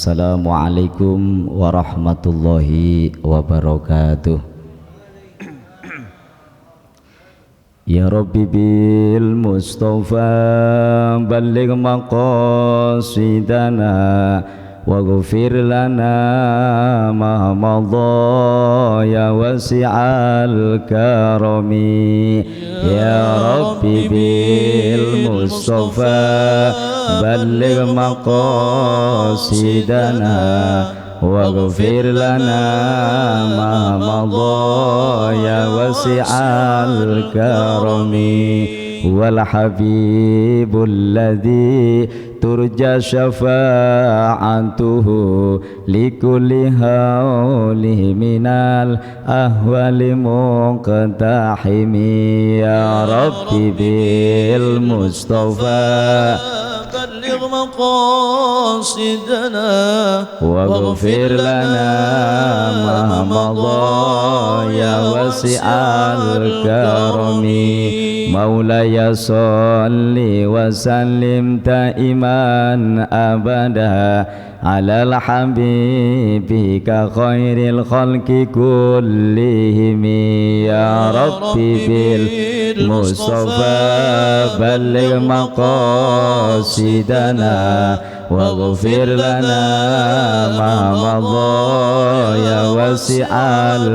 Assalamualaikum warahmatullahi wabarakatuh. Ya Rabbi bil Mustafa balligh maqasidana waghfir lana ma madha ya wasi'al karami. Ya Rabbi bil Mustafa balligh maqasidana waghfir lana ma madha ya wasi'al karami. Wal habibul ladzi turja syafa'atuhu likulli hawli minal ahwali muqtahimi. Ya Rabbi bil Mustafa balligh maqasidana waghfir lana ma madha ya wasi'al karami. Maulaya sholli wa sallim ta'iman abada alal habibika khairil khalqi kullihim. Ya Rabbi bil Mustafa balligh maqasidana waghfir lana ma madha ya wasi'al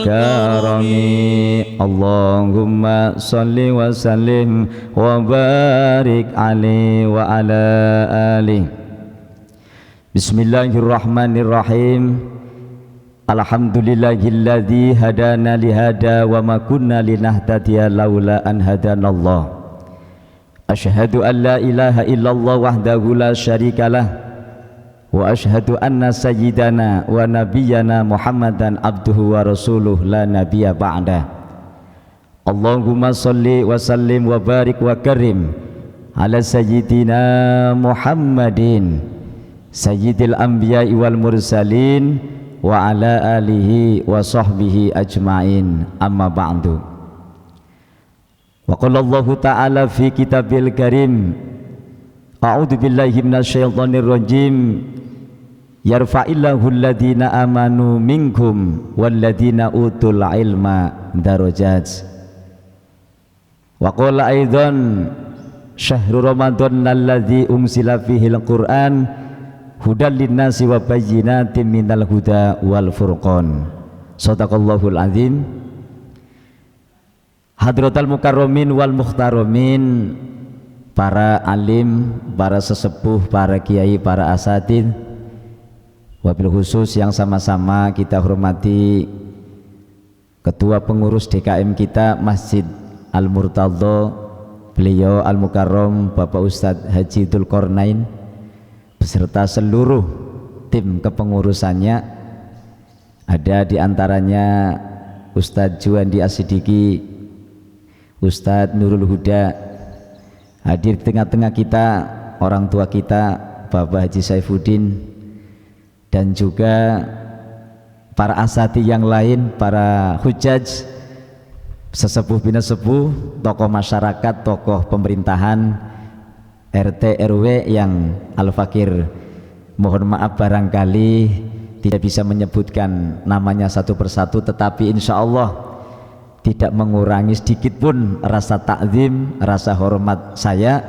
karami. Allahumma salli wa sallim wa barik alaihi wa ala alihi. Bismillahirrahmanirrahim. Alhamdulillahilladzi hadana lihada wa ma kunna linahtadiya laula an hadanallah. Asyhadu an la ilaha illallah wahdahu la syarikalah wa asyhadu anna sayyidana wa nabiyyana Muhammadan abduhu wa rasuluh la nabiyya ba'da. Allahumma salli wa sallim wa barik wa karim ala sayyidina Muhammadin sayyidil anbiya'i wal mursalin wa ala alihi wa sahbihi ajma'in. Amma ba'du. Wa qala Allahu ta'ala fi kitabil karim, a'udzu billahi minasyaitonir rajim, yarfa'illahu alladhina amanu minkum walladhina utul ilma darajat. Wa qala aidan syahrul ramadan alladzi unzila fihil qur'an hudal linnasi wa bayyinatin minal huda wal furqan. Shadaqallahul azim. Hadratal mukarramin wal muhtaramin, para alim, para sesepuh, para kiai, para asatidz, wabil khusus yang sama-sama kita hormati Ketua Pengurus DKM kita Masjid Al-Murtadha, beliau Al-Mukarram Bapak Ustadz Haji Dzulqarnain beserta seluruh tim kepengurusannya. Ada diantaranya Ustadz Juwandi Asidiki, Ustadz Nurul Huda, hadir di tengah-tengah kita orang tua kita Bapak Haji Saifuddin, dan juga para asati yang lain, para hujaj, sesepuh bina sepuh, tokoh masyarakat, tokoh pemerintahan, RT RW yang Al-Fakir mohon maaf barangkali tidak bisa menyebutkan namanya satu persatu, tetapi insya Allah tidak mengurangi sedikit pun rasa takzim, rasa hormat saya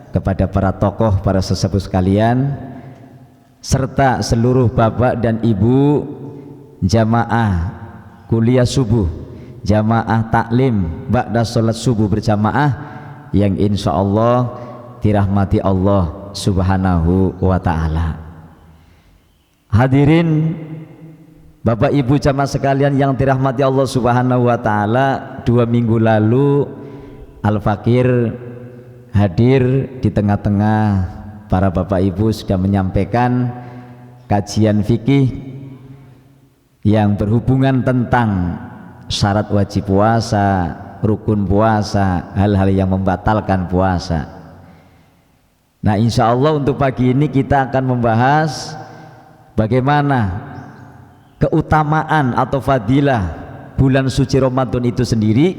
kepada para tokoh, para sesepuh sekalian, serta seluruh bapak dan ibu jamaah kuliah subuh, jamaah taklim ba'da sholat subuh berjamaah yang insya Allah dirahmati Allah subhanahu wa ta'ala. Hadirin bapak ibu jamaah sekalian yang dirahmati Allah subhanahu wa ta'ala, 2 minggu lalu Al-Fakir hadir di tengah-tengah para bapak ibu, sudah menyampaikan kajian fikih yang berhubungan tentang syarat wajib puasa, rukun puasa, hal-hal yang membatalkan puasa. Nah, insya Allah untuk pagi ini kita akan membahas bagaimana keutamaan atau fadilah bulan suci Ramadan itu sendiri,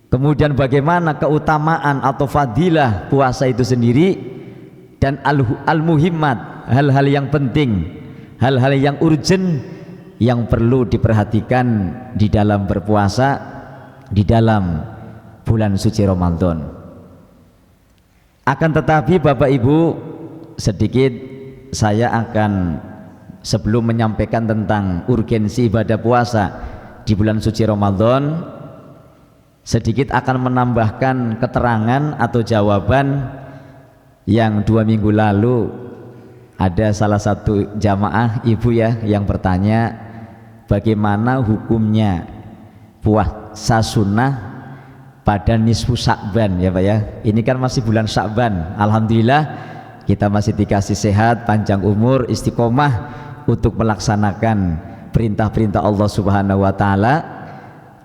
kemudian bagaimana keutamaan atau fadilah puasa itu sendiri, dan al-muhimmat, hal-hal yang penting, hal-hal yang urgent yang perlu diperhatikan di dalam berpuasa di dalam bulan suci Ramadan. Akan tetapi Bapak Ibu, sedikit saya akan sebelum menyampaikan tentang urgensi ibadah puasa di bulan suci Ramadan, sedikit akan menambahkan keterangan atau jawaban yang 2 minggu lalu ada salah satu jamaah ibu ya yang bertanya bagaimana hukumnya puasa sunnah pada nisfu Sya'ban ya Pak ya. Ini kan masih bulan Sya'ban. Alhamdulillah kita masih dikasih sehat, panjang umur, istiqomah untuk melaksanakan perintah-perintah Allah Subhanahu wa taala.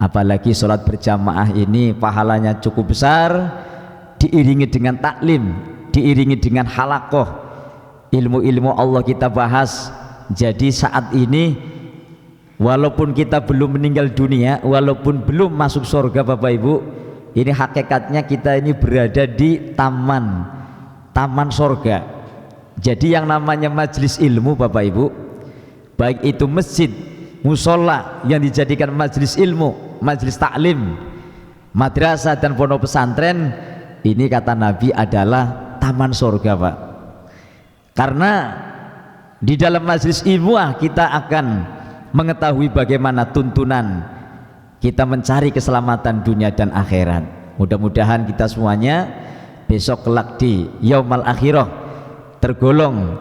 Apalagi sholat berjamaah ini pahalanya cukup besar, diiringi dengan taklim, diiringi dengan halakoh, ilmu-ilmu Allah kita bahas. Jadi saat ini walaupun kita belum meninggal dunia, walaupun belum masuk surga Bapak Ibu, ini hakikatnya kita ini berada di taman surga. Jadi yang namanya majelis ilmu Bapak Ibu, baik itu masjid, musola yang dijadikan majelis ilmu, majelis taklim, madrasah dan pondok pesantren, ini kata Nabi adalah taman surga Pak. Karena di dalam majelis ilmu kita akan mengetahui bagaimana tuntunan kita mencari keselamatan dunia dan akhirat. Mudah-mudahan kita semuanya besok kelak di yaumal akhirah tergolong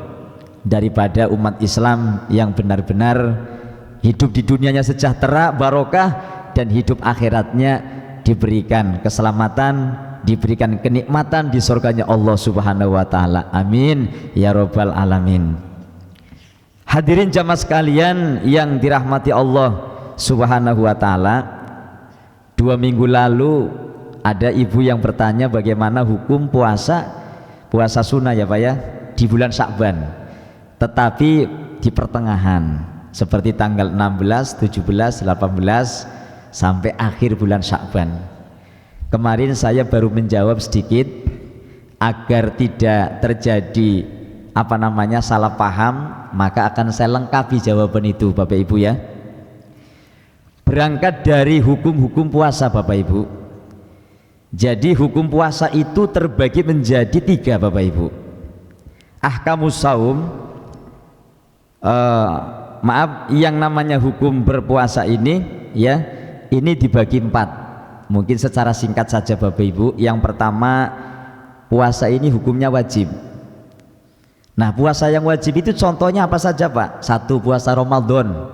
daripada umat Islam yang benar-benar hidup di dunianya sejahtera, barokah, dan hidup akhiratnya diberikan keselamatan, diberikan kenikmatan di surganya Allah Subhanahu wa taala. Amin ya rabbal alamin. Hadirin jamaah sekalian yang dirahmati Allah Subhanahu wa taala, 2 minggu lalu ada ibu yang bertanya bagaimana hukum puasa sunnah ya Pak ya di bulan Sya'ban, tetapi di pertengahan seperti tanggal 16, 17, 18 sampai akhir bulan Sya'ban. Kemarin saya baru menjawab sedikit agar tidak terjadi salah paham, maka akan saya lengkapi jawaban itu Bapak Ibu ya. Berangkat dari hukum-hukum puasa Bapak Ibu. Jadi hukum puasa itu terbagi menjadi 3 Bapak Ibu. Ahkamus saum, yang namanya hukum berpuasa ini ya, ini dibagi 4. Mungkin secara singkat saja Bapak Ibu. Yang pertama, puasa ini hukumnya wajib. Nah, puasa yang wajib itu contohnya apa saja Pak? 1, puasa Ramadan.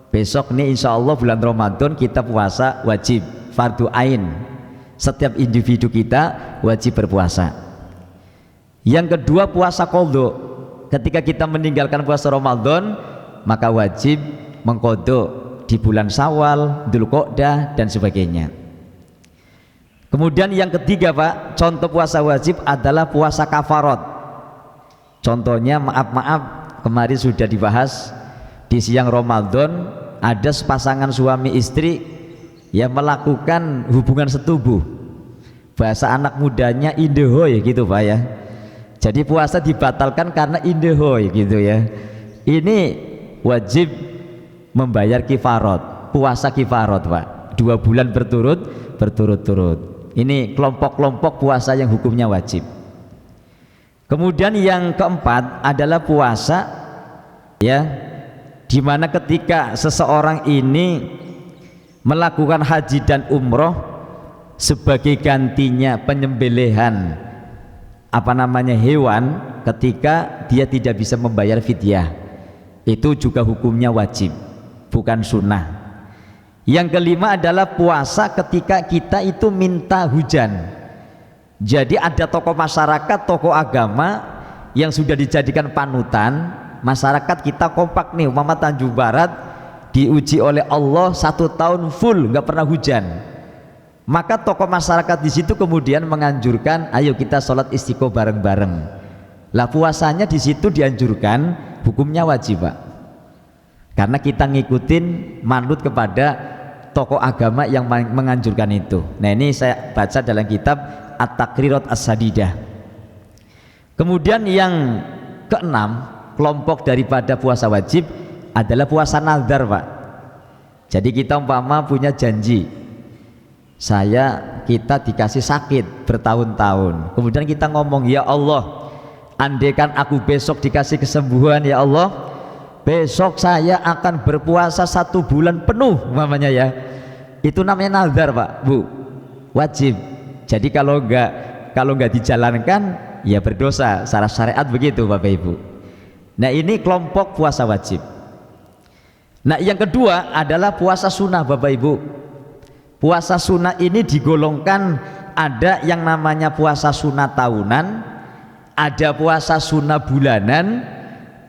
Besok nih insya Allah bulan Ramadan kita puasa wajib, fardu ain. Setiap individu kita wajib berpuasa. Yang kedua, puasa qadha. Ketika kita meninggalkan puasa Ramadan, maka wajib mengqadha di bulan Syawal, Dzulqa'dah dan sebagainya. Kemudian yang ketiga Pak, contoh puasa wajib adalah puasa kafarat. Contohnya maaf kemarin sudah dibahas di siang Ramadan, ada sepasangan suami istri yang melakukan hubungan setubuh, bahasa anak mudanya indehoy gitu Pak ya. Jadi puasa dibatalkan karena indehoy gitu ya. Ini wajib membayar kifarat, puasa kifarat Pak, 2 bulan berturut-turut. Ini kelompok-kelompok puasa yang hukumnya wajib. Kemudian yang keempat adalah puasa ya, dimana ketika seseorang ini melakukan haji dan umroh, sebagai gantinya penyembelihan hewan ketika dia tidak bisa membayar fidyah, itu juga hukumnya wajib, bukan sunnah. Yang kelima adalah puasa ketika kita itu minta hujan. Jadi ada tokoh masyarakat, tokoh agama yang sudah dijadikan panutan, masyarakat kita kompak nih, umpama Tanjung Barat diuji oleh Allah 1 tahun full nggak pernah hujan, maka tokoh masyarakat di situ kemudian menganjurkan ayo kita sholat istiqo bareng-bareng. Lah puasanya di situ dianjurkan, hukumnya wajib Pak, karena kita ngikutin manut kepada tokoh agama yang menganjurkan itu. Nah ini saya baca dalam kitab At-Taqrirat As-Sadidah. Kemudian yang keenam kelompok daripada puasa wajib adalah puasa nazar, Pak. Jadi kita umpama punya janji, kita dikasih sakit bertahun-tahun, kemudian kita ngomong, ya Allah, andaikan aku besok dikasih kesembuhan, ya Allah, besok saya akan berpuasa 1 bulan penuh umpamanya ya. Itu namanya nazar, Pak, Bu, wajib. Jadi kalau nggak dijalankan ya berdosa secara syariat, begitu Bapak Ibu. Nah, ini kelompok puasa wajib. Nah, yang kedua adalah puasa sunnah, Bapak Ibu. Puasa sunnah ini digolongkan, ada yang namanya puasa sunnah tahunan, ada puasa sunnah bulanan,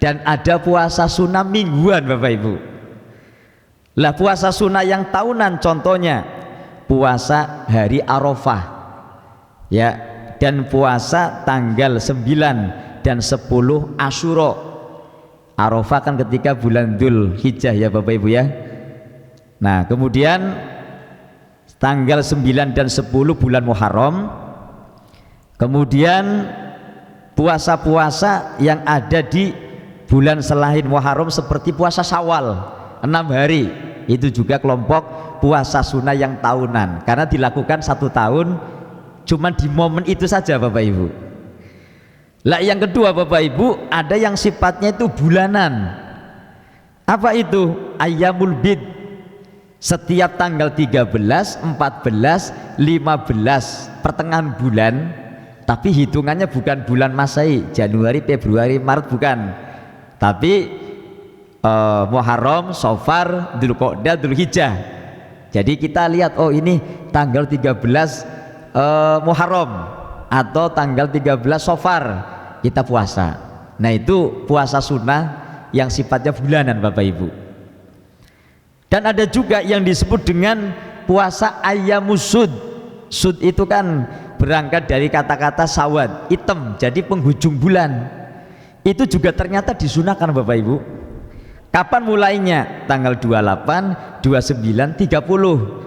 dan ada puasa sunnah mingguan, Bapak Ibu. Lah, puasa sunnah yang tahunan contohnya puasa hari Arafah ya, dan puasa tanggal 9 dan 10 Asyura. Arafah kan ketika bulan Dzul Hijjah ya Bapak Ibu ya. Nah, kemudian tanggal 9 dan 10 bulan Muharram. Kemudian puasa-puasa yang ada di bulan selain Muharram seperti puasa Syawal 6 hari, itu juga kelompok puasa sunnah yang tahunan, karena dilakukan 1 tahun cuman di momen itu saja Bapak Ibu. Lah, yang kedua Bapak Ibu, ada yang sifatnya itu bulanan. Apa itu? Ayyamul bid. Setiap tanggal 13, 14, 15 pertengahan bulan, tapi hitungannya bukan bulan Masehi, Januari, Februari, Maret, bukan. Tapi Muharram, Safar, Dzulqa'dah, Dzulhijjah. Jadi kita lihat, oh ini tanggal 13 Muharram atau tanggal 13 Safar kita puasa. Nah, itu puasa sunnah yang sifatnya bulanan Bapak Ibu. Dan ada juga yang disebut dengan puasa ayyamus sud. Sud itu kan berangkat dari kata-kata sawad, hitam, jadi penghujung bulan. Itu juga ternyata disunahkan Bapak Ibu. Kapan mulainya? Tanggal 28, 29, 30.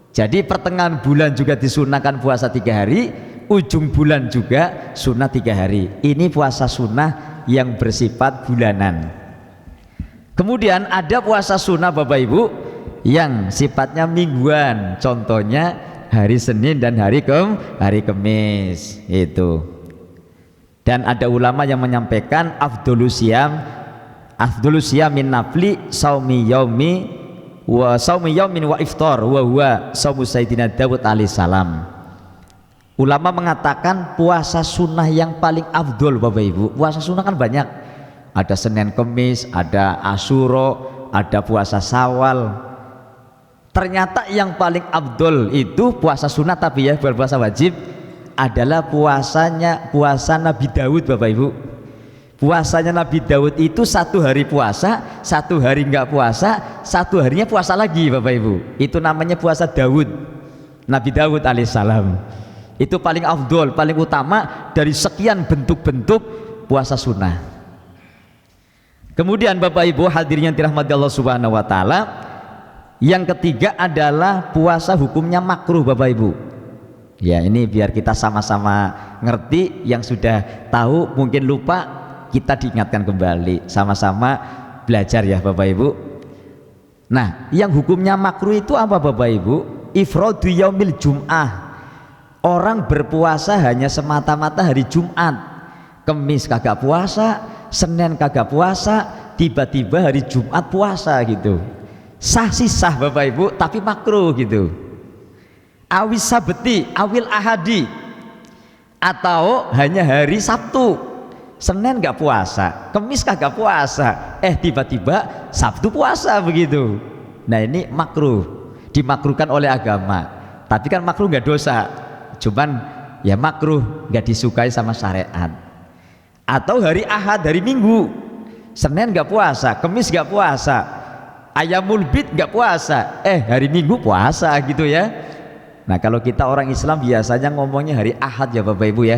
Jadi pertengahan bulan juga disunahkan puasa 3 hari, ujung bulan juga sunnah 3 hari. Ini puasa sunnah yang bersifat bulanan. Kemudian ada puasa sunnah Bapak Ibu yang sifatnya mingguan, contohnya hari Senin dan hari Kamis itu. Dan ada ulama yang menyampaikan afdholus siyam min nafli saumi yaumi wa saumi yaumin wa iftar wa huwa saumu sayyidina Daud alaihi salam. Ulama mengatakan puasa sunnah yang paling afdol Bapak Ibu. Puasa sunnah kan banyak, ada Senin Kemis, ada Asyura, ada puasa Syawal. Ternyata yang paling afdol itu puasa sunnah, tapi ya bukan puasa wajib, adalah puasa Nabi Daud Bapak Ibu. Puasanya Nabi Daud itu 1 hari puasa, 1 hari enggak puasa, 1 harinya puasa lagi Bapak Ibu. Itu namanya puasa Daud, Nabi Daud alaihissalam. Itu paling afdol, paling utama dari sekian bentuk-bentuk puasa sunnah. Kemudian Bapak Ibu hadirin yang dirahmati Allah Subhanahu wa taala, yang ketiga adalah puasa hukumnya makruh Bapak Ibu. Ya, ini biar kita sama-sama ngerti, yang sudah tahu mungkin lupa, kita diingatkan kembali, sama-sama belajar ya Bapak Ibu. Nah, yang hukumnya makruh itu apa Bapak Ibu? Ifradu yaumil jum'ah. Orang berpuasa hanya semata-mata hari Jumat, Kemis kagak puasa, Senin kagak puasa, tiba-tiba hari Jumat puasa gitu. Sah sih sah Bapak Ibu, tapi makruh gitu. Awis sabeti, awil ahadi, atau hanya hari Sabtu, Senin nggak puasa, Kemis kagak puasa, tiba-tiba Sabtu puasa begitu. Nah, ini makruh, dimakruhkan oleh agama. Tapi kan makruh nggak dosa, cuman ya makruh, nggak disukai sama syariat. Atau hari Ahad, hari Minggu, Senin nggak puasa, Kemis nggak puasa, Ayyamul bid nggak puasa, hari Minggu puasa gitu ya. Nah, kalau kita orang Islam biasanya ngomongnya hari Ahad ya Bapak Ibu ya,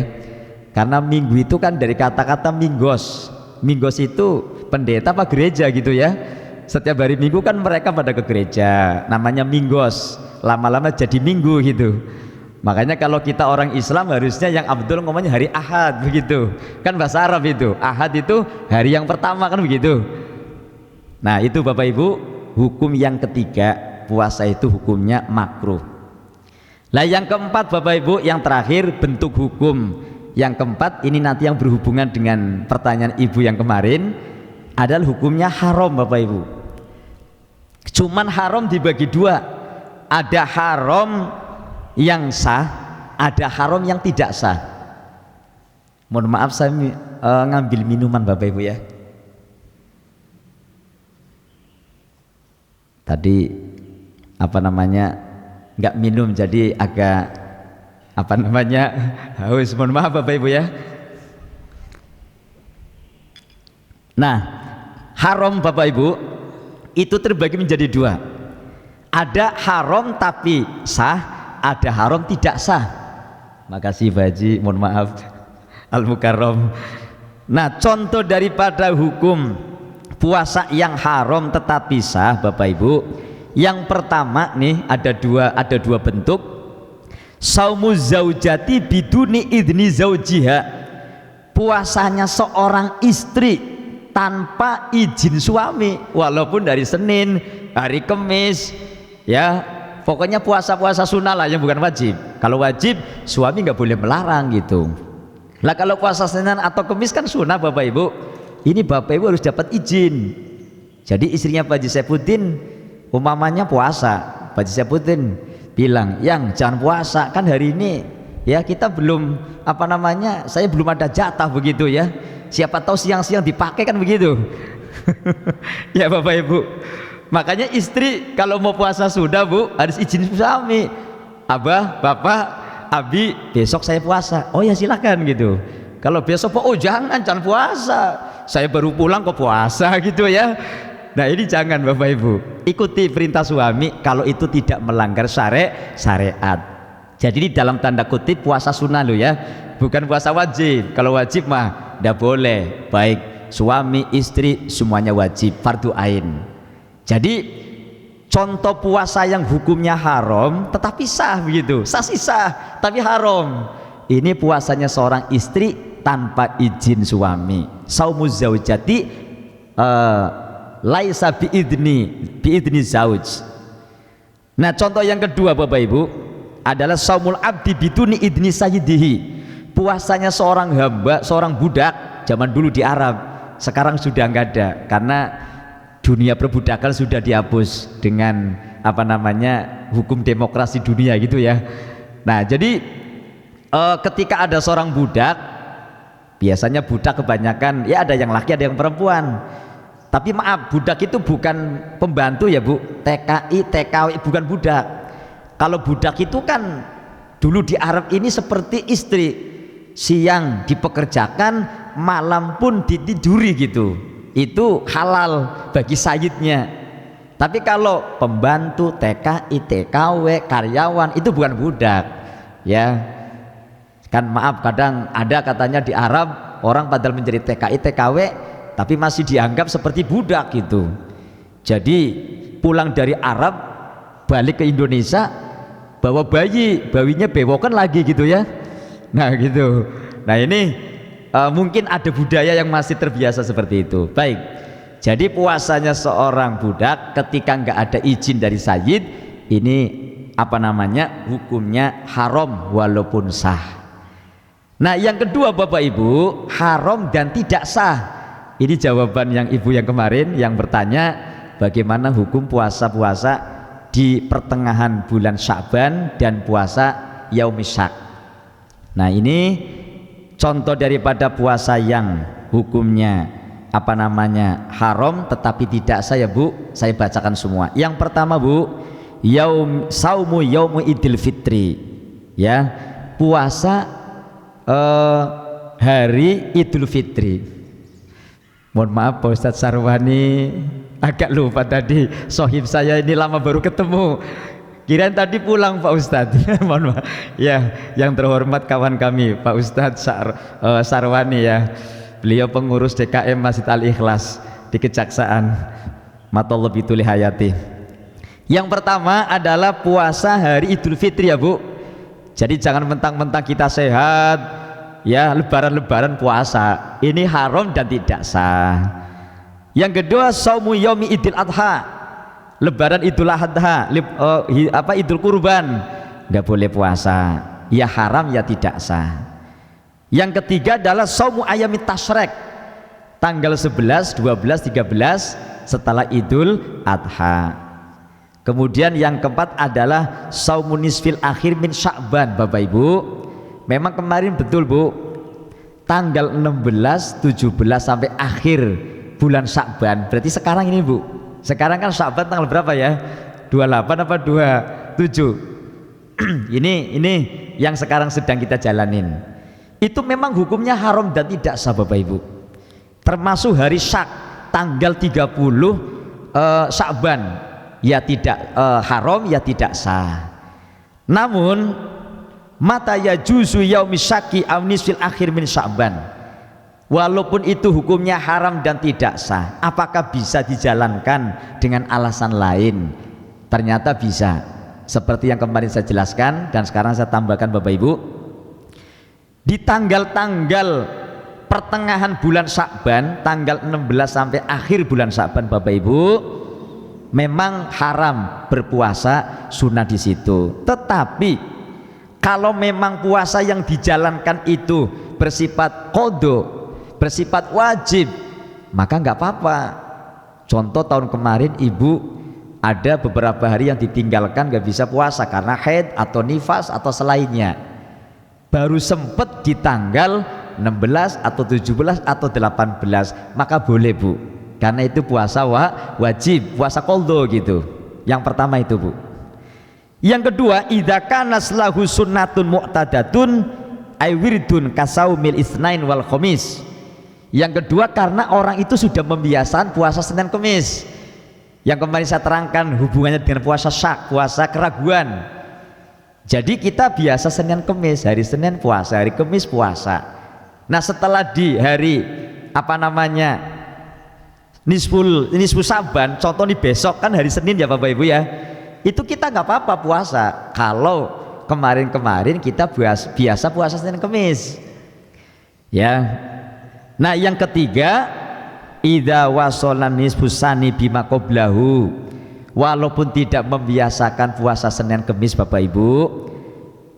karena Minggu itu kan dari kata-kata minggos. Minggos itu pendeta apa gereja gitu ya. Setiap hari Minggu kan mereka pada ke gereja, namanya minggos, lama-lama jadi minggu gitu. Makanya kalau kita orang Islam harusnya yang Abdul ngomongnya hari Ahad begitu. Kan bahasa Arab itu. Ahad itu hari yang pertama kan begitu. Nah, itu Bapak Ibu, hukum yang ketiga, puasa itu hukumnya makruh. Nah, yang keempat Bapak Ibu, yang terakhir bentuk hukum. Yang keempat ini nanti yang berhubungan dengan pertanyaan Ibu yang kemarin adalah hukumnya haram Bapak Ibu. Cuman haram dibagi dua. Ada haram yang sah, ada haram yang tidak sah. Mohon maaf saya ngambil minuman Bapak Ibu ya. Tadi apa namanya nggak minum jadi agak apa namanya haus. Mohon maaf Bapak Ibu ya. Nah, haram Bapak Ibu itu terbagi menjadi dua. Ada haram tapi sah, ada haram tidak sah. Makasih Pak Haji, mohon maaf Al-Mukarram. Nah, contoh daripada hukum puasa yang haram tetapi sah Bapak Ibu, yang pertama nih ada dua bentuk. Saumu zaujati biduni idni zaujiha, puasanya seorang istri tanpa izin suami, walaupun dari Senin, hari Kamis, ya pokoknya puasa-puasa sunnah lah yang bukan wajib. Kalau wajib suami nggak boleh melarang gitu. Lah kalau puasa Senin atau Kamis kan sunnah Bapak Ibu. Ini Bapak Ibu harus dapat izin. Jadi istrinya Pak Haji Saifuddin umpamanya puasa, Pak Haji Saifuddin bilang, "Yang jangan puasa kan hari ini ya kita belum apa namanya, saya belum ada jatah begitu ya. Siapa tahu siang-siang dipakai kan begitu." Ya Bapak Ibu. Makanya istri kalau mau puasa sudah Bu harus izin suami. Abah, Bapak, Abi, besok saya puasa. Oh ya silakan gitu. Kalau besok oh jangan puasa. Saya baru pulang kok puasa gitu ya. Nah ini jangan Bapak Ibu. Ikuti perintah suami kalau itu tidak melanggar syariat. Jadi ini dalam tanda kutip puasa sunnah lo ya, bukan puasa wajib. Kalau wajib mah tidak boleh. Baik suami, istri semuanya wajib, fardu ain. Jadi contoh puasa yang hukumnya haram tetapi sah begitu, sah tapi haram. Ini puasanya seorang istri tanpa izin suami. Saumu zaujati laisa biidni zauj. Nah contoh yang kedua Bapak Ibu adalah saumul abdi biduni idni sayyidihi, puasanya seorang hamba, seorang budak zaman dulu di Arab. Sekarang sudah nggak ada karena dunia perbudakan sudah dihapus dengan apa namanya hukum demokrasi dunia gitu ya. Nah jadi ketika ada seorang budak, biasanya budak kebanyakan ya ada yang laki ada yang perempuan. Tapi maaf, budak itu bukan pembantu ya Bu, TKI, TKW bukan budak. Kalau budak itu kan dulu di Arab ini seperti istri, siang dipekerjakan, malam pun ditiduri gitu. Itu halal bagi sayyidnya. Tapi kalau pembantu, TKI, TKW, karyawan itu bukan budak ya. Kan maaf kadang ada katanya di Arab orang padahal menjadi TKI, TKW tapi masih dianggap seperti budak gitu. Jadi pulang dari Arab balik ke Indonesia bawa bayinya bewokan lagi gitu ya. Nah gitu. Nah ini mungkin ada budaya yang masih terbiasa seperti itu. Baik, jadi puasanya seorang budak ketika nggak ada izin dari sayyid ini apa namanya hukumnya haram walaupun sah. Nah yang kedua Bapak Ibu, haram dan tidak sah. Ini jawaban yang Ibu yang kemarin yang bertanya bagaimana hukum puasa-puasa di pertengahan bulan Sya'ban dan puasa Yaumis Syak. Nah ini contoh daripada puasa yang hukumnya apa namanya haram tetapi tidak sah ya Bu, saya bacakan semua. Yang pertama Bu, saumu yaumu idul fitri ya, puasa hari Idul Fitri. Mohon maaf Pak Ustadz Sarwani agak lupa tadi, sohib saya ini lama baru ketemu, kirain tadi pulang Pak Ustadz. Mohon maaf ya, yang terhormat kawan kami Pak Ustadz Sarwani ya, beliau pengurus DKM Masjid Al-Ikhlas di Kejaksaan, Matollah bituli hayati. Yang pertama adalah puasa hari Idul Fitri ya Bu. Jadi jangan mentang-mentang kita sehat ya lebaran-lebaran puasa, ini haram dan tidak sah. Yang kedua, saumu yaumi idul adha, lebaran idul adha, idul kurban, nggak boleh puasa, ya haram ya tidak sah. Yang ketiga adalah saumu ayami tasyrek, tanggal 11, 12, 13 setelah idul adha. Kemudian yang keempat adalah saumun nisfil akhir min Sya'ban. Bapak Ibu, memang kemarin betul Bu, tanggal 16, 17 sampai akhir bulan Sya'ban. Berarti sekarang ini Bu, sekarang kan Sya'ban tanggal berapa ya? 28 apa 27? Ini yang sekarang sedang kita jalanin. Itu memang hukumnya haram dan tidak sah Bapak Ibu. Termasuk hari Syak tanggal 30 Sya'ban, ya tidak haram ya tidak sah. Namun mata ya juzu yaumi syaki aw nisfil akhir min Sya'ban, walaupun itu hukumnya haram dan tidak sah, apakah bisa dijalankan dengan alasan lain? Ternyata bisa, seperti yang kemarin saya jelaskan dan sekarang saya tambahkan Bapak Ibu. Di tanggal-tanggal pertengahan bulan Sya'ban, tanggal 16 sampai akhir bulan Sya'ban Bapak Ibu, memang haram berpuasa sunnah di situ. Tetapi kalau memang puasa yang dijalankan itu bersifat qadha, bersifat wajib, maka nggak apa-apa. Contoh tahun kemarin ibu ada beberapa hari yang ditinggalkan nggak bisa puasa karena haid atau nifas atau selainnya, baru sempet di tanggal 16 atau 17 atau 18, maka boleh Bu, karena itu puasa wajib, puasa qadha gitu. Yang pertama itu Bu. Yang kedua, idza kana lahu sunnatun mu'tadatun ay wirdun kasaumil itsnain wal khamis. Yang kedua, karena orang itu sudah membiasakan puasa Senin Kamis. Yang kemarin saya terangkan hubungannya dengan puasa syak, puasa keraguan. Jadi kita biasa Senin Kamis, hari Senin puasa, hari Kamis puasa. Nah setelah di hari nisfu Sya'ban, contoh nih besok kan hari Senin ya Bapak Ibu ya, itu kita nggak apa-apa puasa. Kalau kemarin-kemarin kita biasa puasa Senin Kamis ya. Nah yang ketiga, idza wasala nisfu sani bima qablahu, walaupun tidak membiasakan puasa Senin Kamis Bapak Ibu,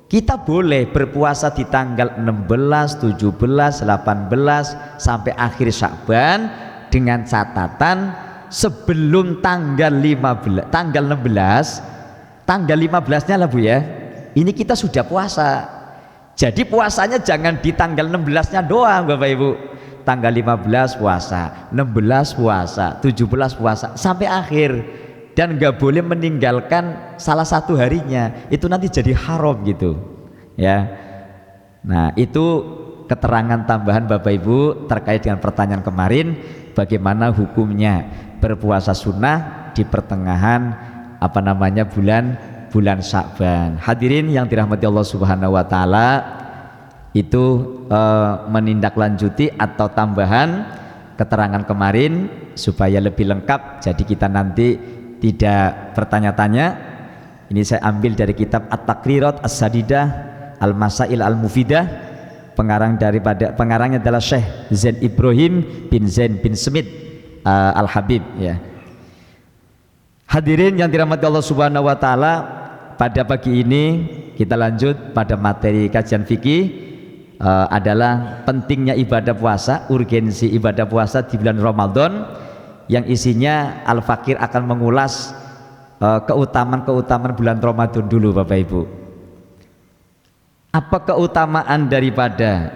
kita boleh berpuasa di tanggal 16, 17, 18 sampai akhir Sya'ban dengan catatan sebelum tanggal 15, tanggal 16, tanggal 15-nya lah Bu ya, ini kita sudah puasa. Jadi puasanya jangan di tanggal 16-nya doang Bapak Ibu, tanggal 15 puasa, 16 puasa, 17 puasa sampai akhir, dan nggak boleh meninggalkan salah satu harinya, itu nanti jadi haram gitu ya. Nah itu keterangan tambahan Bapak Ibu terkait dengan pertanyaan kemarin, bagaimana hukumnya berpuasa sunnah di pertengahan bulan Sya'ban. Hadirin yang dirahmati Allah Subhanahu wa taala, itu menindaklanjuti atau tambahan keterangan kemarin supaya lebih lengkap, jadi kita nanti tidak bertanya-tanya. Ini saya ambil dari kitab At-Taqrirat As-Sadidah Al-Masail Al-Mufidah, pengarangnya adalah Syekh Zain Ibrahim bin Zain bin Smith Al-Habib ya. Hadirin yang dirahmati Allah Subhanahu wa taala, pada pagi ini kita lanjut pada materi kajian fikih, adalah pentingnya ibadah puasa, urgensi ibadah puasa di bulan Ramadan, yang isinya Al-Fakir akan mengulas keutamaan-keutamaan bulan Ramadan dulu Bapak Ibu. Apa keutamaan daripada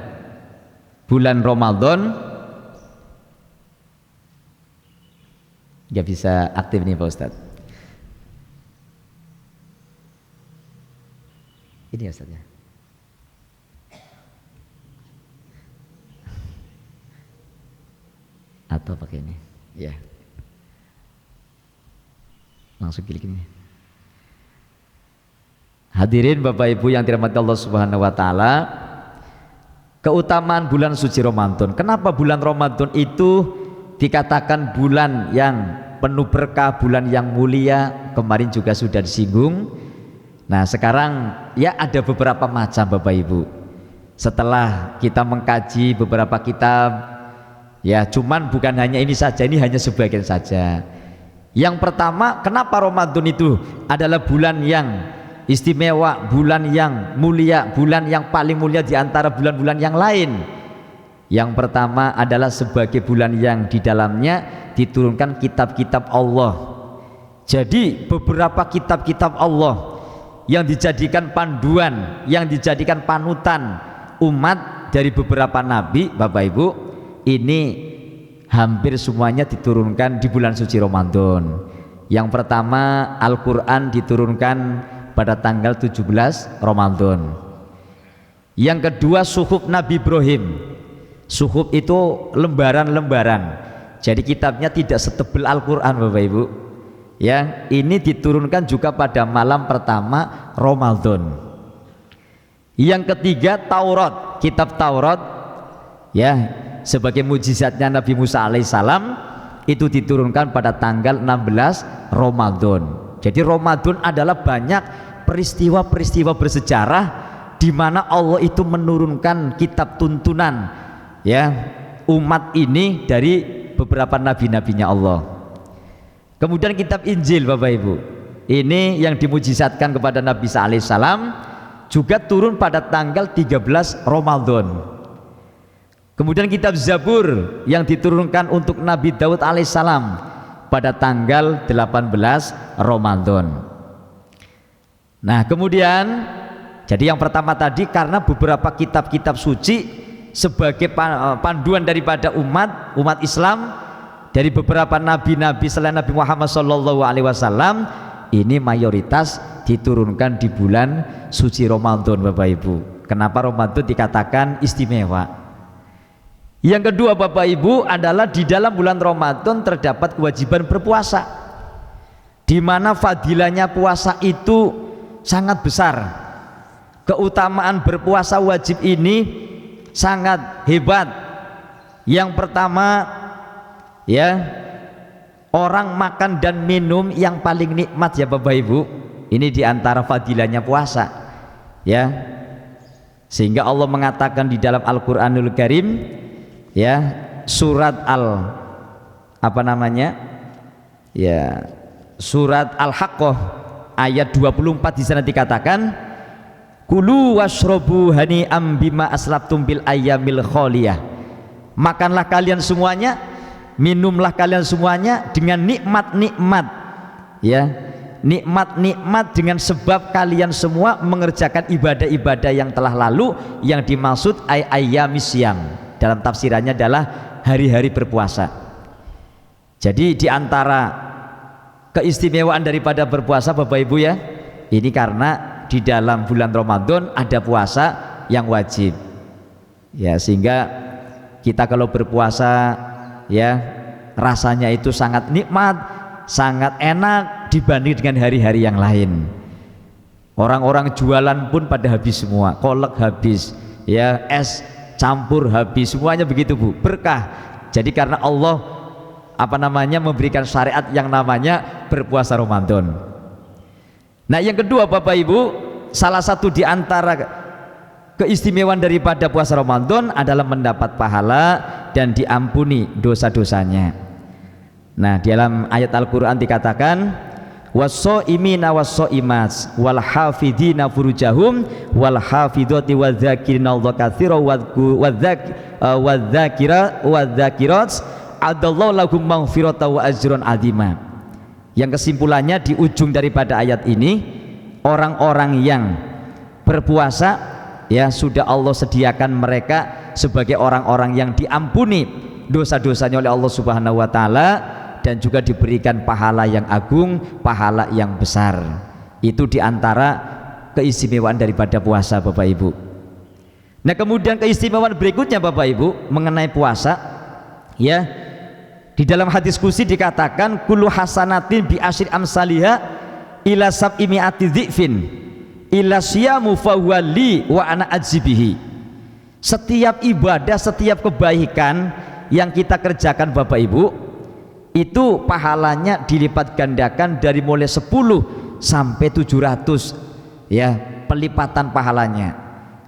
bulan Ramadan? Gak bisa aktif nih Pak Ustadz. Ini ya Ustadz ya. Atau pakai ini ya, langsung klik ini. Hadirin Bapak Ibu yang dirahmati Allah Subhanahu wa taala, keutamaan bulan suci Ramadan. Kenapa bulan Ramadan itu dikatakan bulan yang penuh berkah, bulan yang mulia? Kemarin juga sudah disinggung. Nah sekarang ya ada beberapa macam Bapak Ibu. Setelah kita mengkaji beberapa kitab, ya cuman bukan hanya ini saja, ini hanya sebagian saja. Yang pertama, kenapa Ramadan itu adalah bulan yang istimewa, bulan yang mulia, bulan yang paling mulia di antara bulan-bulan yang lain? Yang pertama adalah sebagai bulan yang di dalamnya diturunkan kitab-kitab Allah. Jadi beberapa kitab-kitab Allah yang dijadikan panduan, yang dijadikan panutan umat dari beberapa nabi, Bapak Ibu, ini hampir semuanya diturunkan di bulan suci Ramadan. Yang pertama, Al-Quran diturunkan pada tanggal 17 Ramadan. Yang kedua, suhuf Nabi Ibrahim. Suhuf itu lembaran-lembaran, jadi kitabnya tidak setebal Al-Quran Bapak Ibu. Ya, ini diturunkan juga pada malam pertama Ramadan. Yang ketiga, Taurat, kitab Taurat, ya, sebagai mujizatnya Nabi Musa alaihissalam, itu diturunkan pada tanggal 16 Ramadan. Jadi Ramadan adalah banyak peristiwa-peristiwa bersejarah di mana Allah itu menurunkan kitab tuntunan, ya, umat ini dari beberapa nabi-nabinya Allah. Kemudian kitab Injil Bapak Ibu, ini yang dimujizatkan kepada Nabi Isa alaihissalam, juga turun pada tanggal 13 Ramadan. Kemudian kitab Zabur yang diturunkan untuk Nabi Daud alaihissalam pada tanggal 18 Ramadan. Nah kemudian, jadi yang pertama tadi karena beberapa kitab-kitab suci sebagai panduan daripada umat Islam dari beberapa nabi-nabi selain Nabi Muhammad SAW, ini mayoritas diturunkan di bulan suci Ramadan Bapak Ibu. Kenapa Ramadan dikatakan istimewa? Yang kedua Bapak Ibu adalah di dalam bulan Ramadan terdapat kewajiban berpuasa, di mana fadilahnya puasa itu sangat besar. Keutamaan berpuasa wajib ini sangat hebat. Yang pertama, ya, orang makan dan minum yang paling nikmat ya Bapak Ibu. Ini diantara fadilahnya puasa, ya. Sehingga Allah mengatakan di dalam Al-Quranul Karim, ya, surat surat Al-Haqqah ayat 24 di sana dikatakan, kulu washrobu hani'am bima aslabtum bil ayyamil khaliyah. Makanlah kalian semuanya, minumlah kalian semuanya dengan nikmat-nikmat, ya, nikmat-nikmat dengan sebab kalian semua mengerjakan ibadah-ibadah yang telah lalu, yang dimaksud ayyamis syam dalam tafsirannya adalah hari-hari berpuasa. Jadi diantara keistimewaan daripada berpuasa Bapak Ibu ya, ini karena di dalam bulan Ramadan ada puasa yang wajib, ya, sehingga kita kalau berpuasa, ya, rasanya itu sangat nikmat, sangat enak dibanding dengan hari-hari yang lain. Orang-orang jualan pun pada habis semua, kolak habis, ya, es campur habis, semuanya begitu Bu, berkah. Jadi karena Allah memberikan syariat yang namanya berpuasa Ramadan. Nah yang kedua Bapak Ibu, salah satu di antara keistimewaan daripada puasa Ramadan adalah mendapat pahala dan diampuni dosa-dosanya. Nah dalam ayat Al-Quran dikatakan, was-shaimina was-shaimat wal hafidina furujahum wal hafidati wadzakirinallahu katsiran wadzakirat adallahu lahum maghfiratan wa ajrun azima. Yang kesimpulannya di ujung daripada ayat ini, orang-orang yang berpuasa, ya, sudah Allah sediakan mereka sebagai orang-orang yang diampuni dosa-dosanya oleh Allah Subhanahu wa taala, dan juga diberikan pahala yang agung, pahala yang besar. Itu diantara keistimewaan daripada puasa Bapak Ibu. Nah kemudian keistimewaan berikutnya Bapak Ibu mengenai puasa, ya, di dalam hadis qudsi dikatakan kullu hasanatin bi asyri amsalihha ila sab'imi'ati dzifin ila siyamu fawali wa ana ajzibihi. Setiap ibadah, setiap kebaikan yang kita kerjakan Bapak Ibu, itu pahalanya dilipat gandakan dari mulai 10 sampai 700 ya pelipatan pahalanya,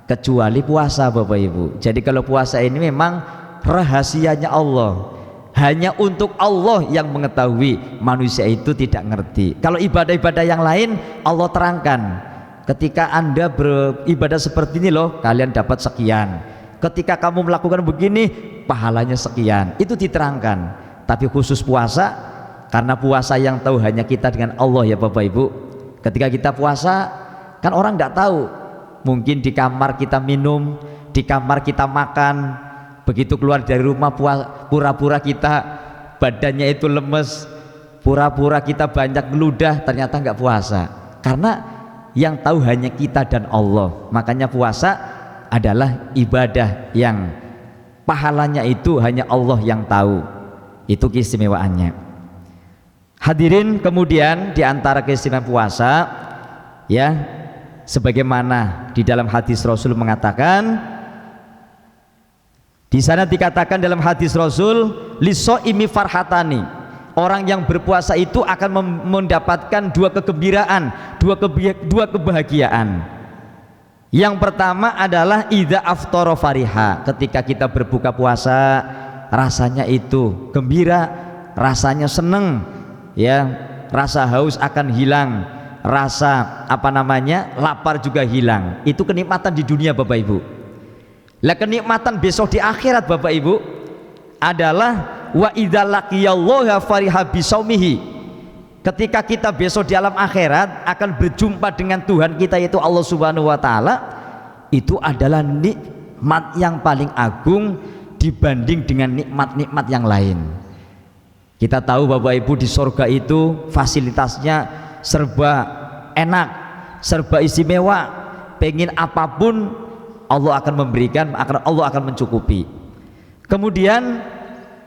kecuali puasa Bapak Ibu. Jadi kalau puasa ini memang rahasianya Allah, hanya untuk Allah yang mengetahui, manusia itu tidak ngerti. Kalau ibadah-ibadah yang lain Allah terangkan, ketika Anda beribadah seperti ini loh kalian dapat sekian, ketika kamu melakukan begini pahalanya sekian, itu diterangkan. Tapi khusus puasa, karena puasa yang tahu hanya kita dengan Allah ya Bapak Ibu. Ketika kita puasa kan orang tidak tahu, mungkin di kamar kita minum, di kamar kita makan, begitu keluar dari rumah pura-pura kita badannya itu lemes, pura-pura kita banyak meludah, ternyata nggak puasa. Karena yang tahu hanya kita dan Allah. Makanya puasa adalah ibadah yang pahalanya itu hanya Allah yang tahu. Itu keistimewaannya. Hadirin, kemudian di antara keistimewaan puasa ya, sebagaimana di dalam hadis Rasul mengatakan, di sana dikatakan dalam hadis Rasul, lisoimi farhatani, orang yang berpuasa itu akan mendapatkan dua kegembiraan, dua kebahagiaan. Yang pertama adalah idza aftara fariha, ketika kita berbuka puasa rasanya itu gembira, rasanya seneng ya, rasa haus akan hilang, rasa lapar juga hilang. Itu kenikmatan di dunia Bapak Ibu. Lah kenikmatan besok di akhirat Bapak Ibu adalah wa idza laqiyallaha fariha bisaumihi, ketika kita besok di alam akhirat akan berjumpa dengan Tuhan kita yaitu Allah Subhanahu wa taala. Itu adalah nikmat yang paling agung dibanding dengan nikmat-nikmat yang lain. Kita tahu Bapak Ibu di surga itu fasilitasnya serba enak, serba istimewa, pengen apapun Allah akan memberikan, Allah akan mencukupi. Kemudian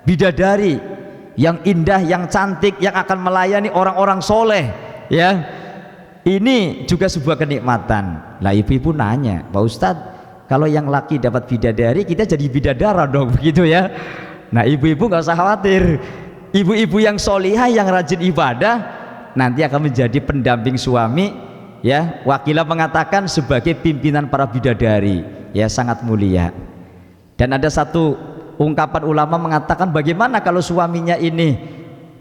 bidadari yang indah, yang cantik, yang akan melayani orang-orang soleh ya, ini juga sebuah kenikmatan. Lah ibu-ibu nanya, Pak Ustadz, kalau yang laki dapat bidadari, kita jadi bidadara dong, begitu ya. Nah ibu-ibu nggak usah khawatir, ibu-ibu yang solihah, yang rajin ibadah nanti akan menjadi pendamping suami ya. Wakilah mengatakan sebagai pimpinan para bidadari ya, sangat mulia. Dan ada satu ungkapan ulama mengatakan, bagaimana kalau suaminya ini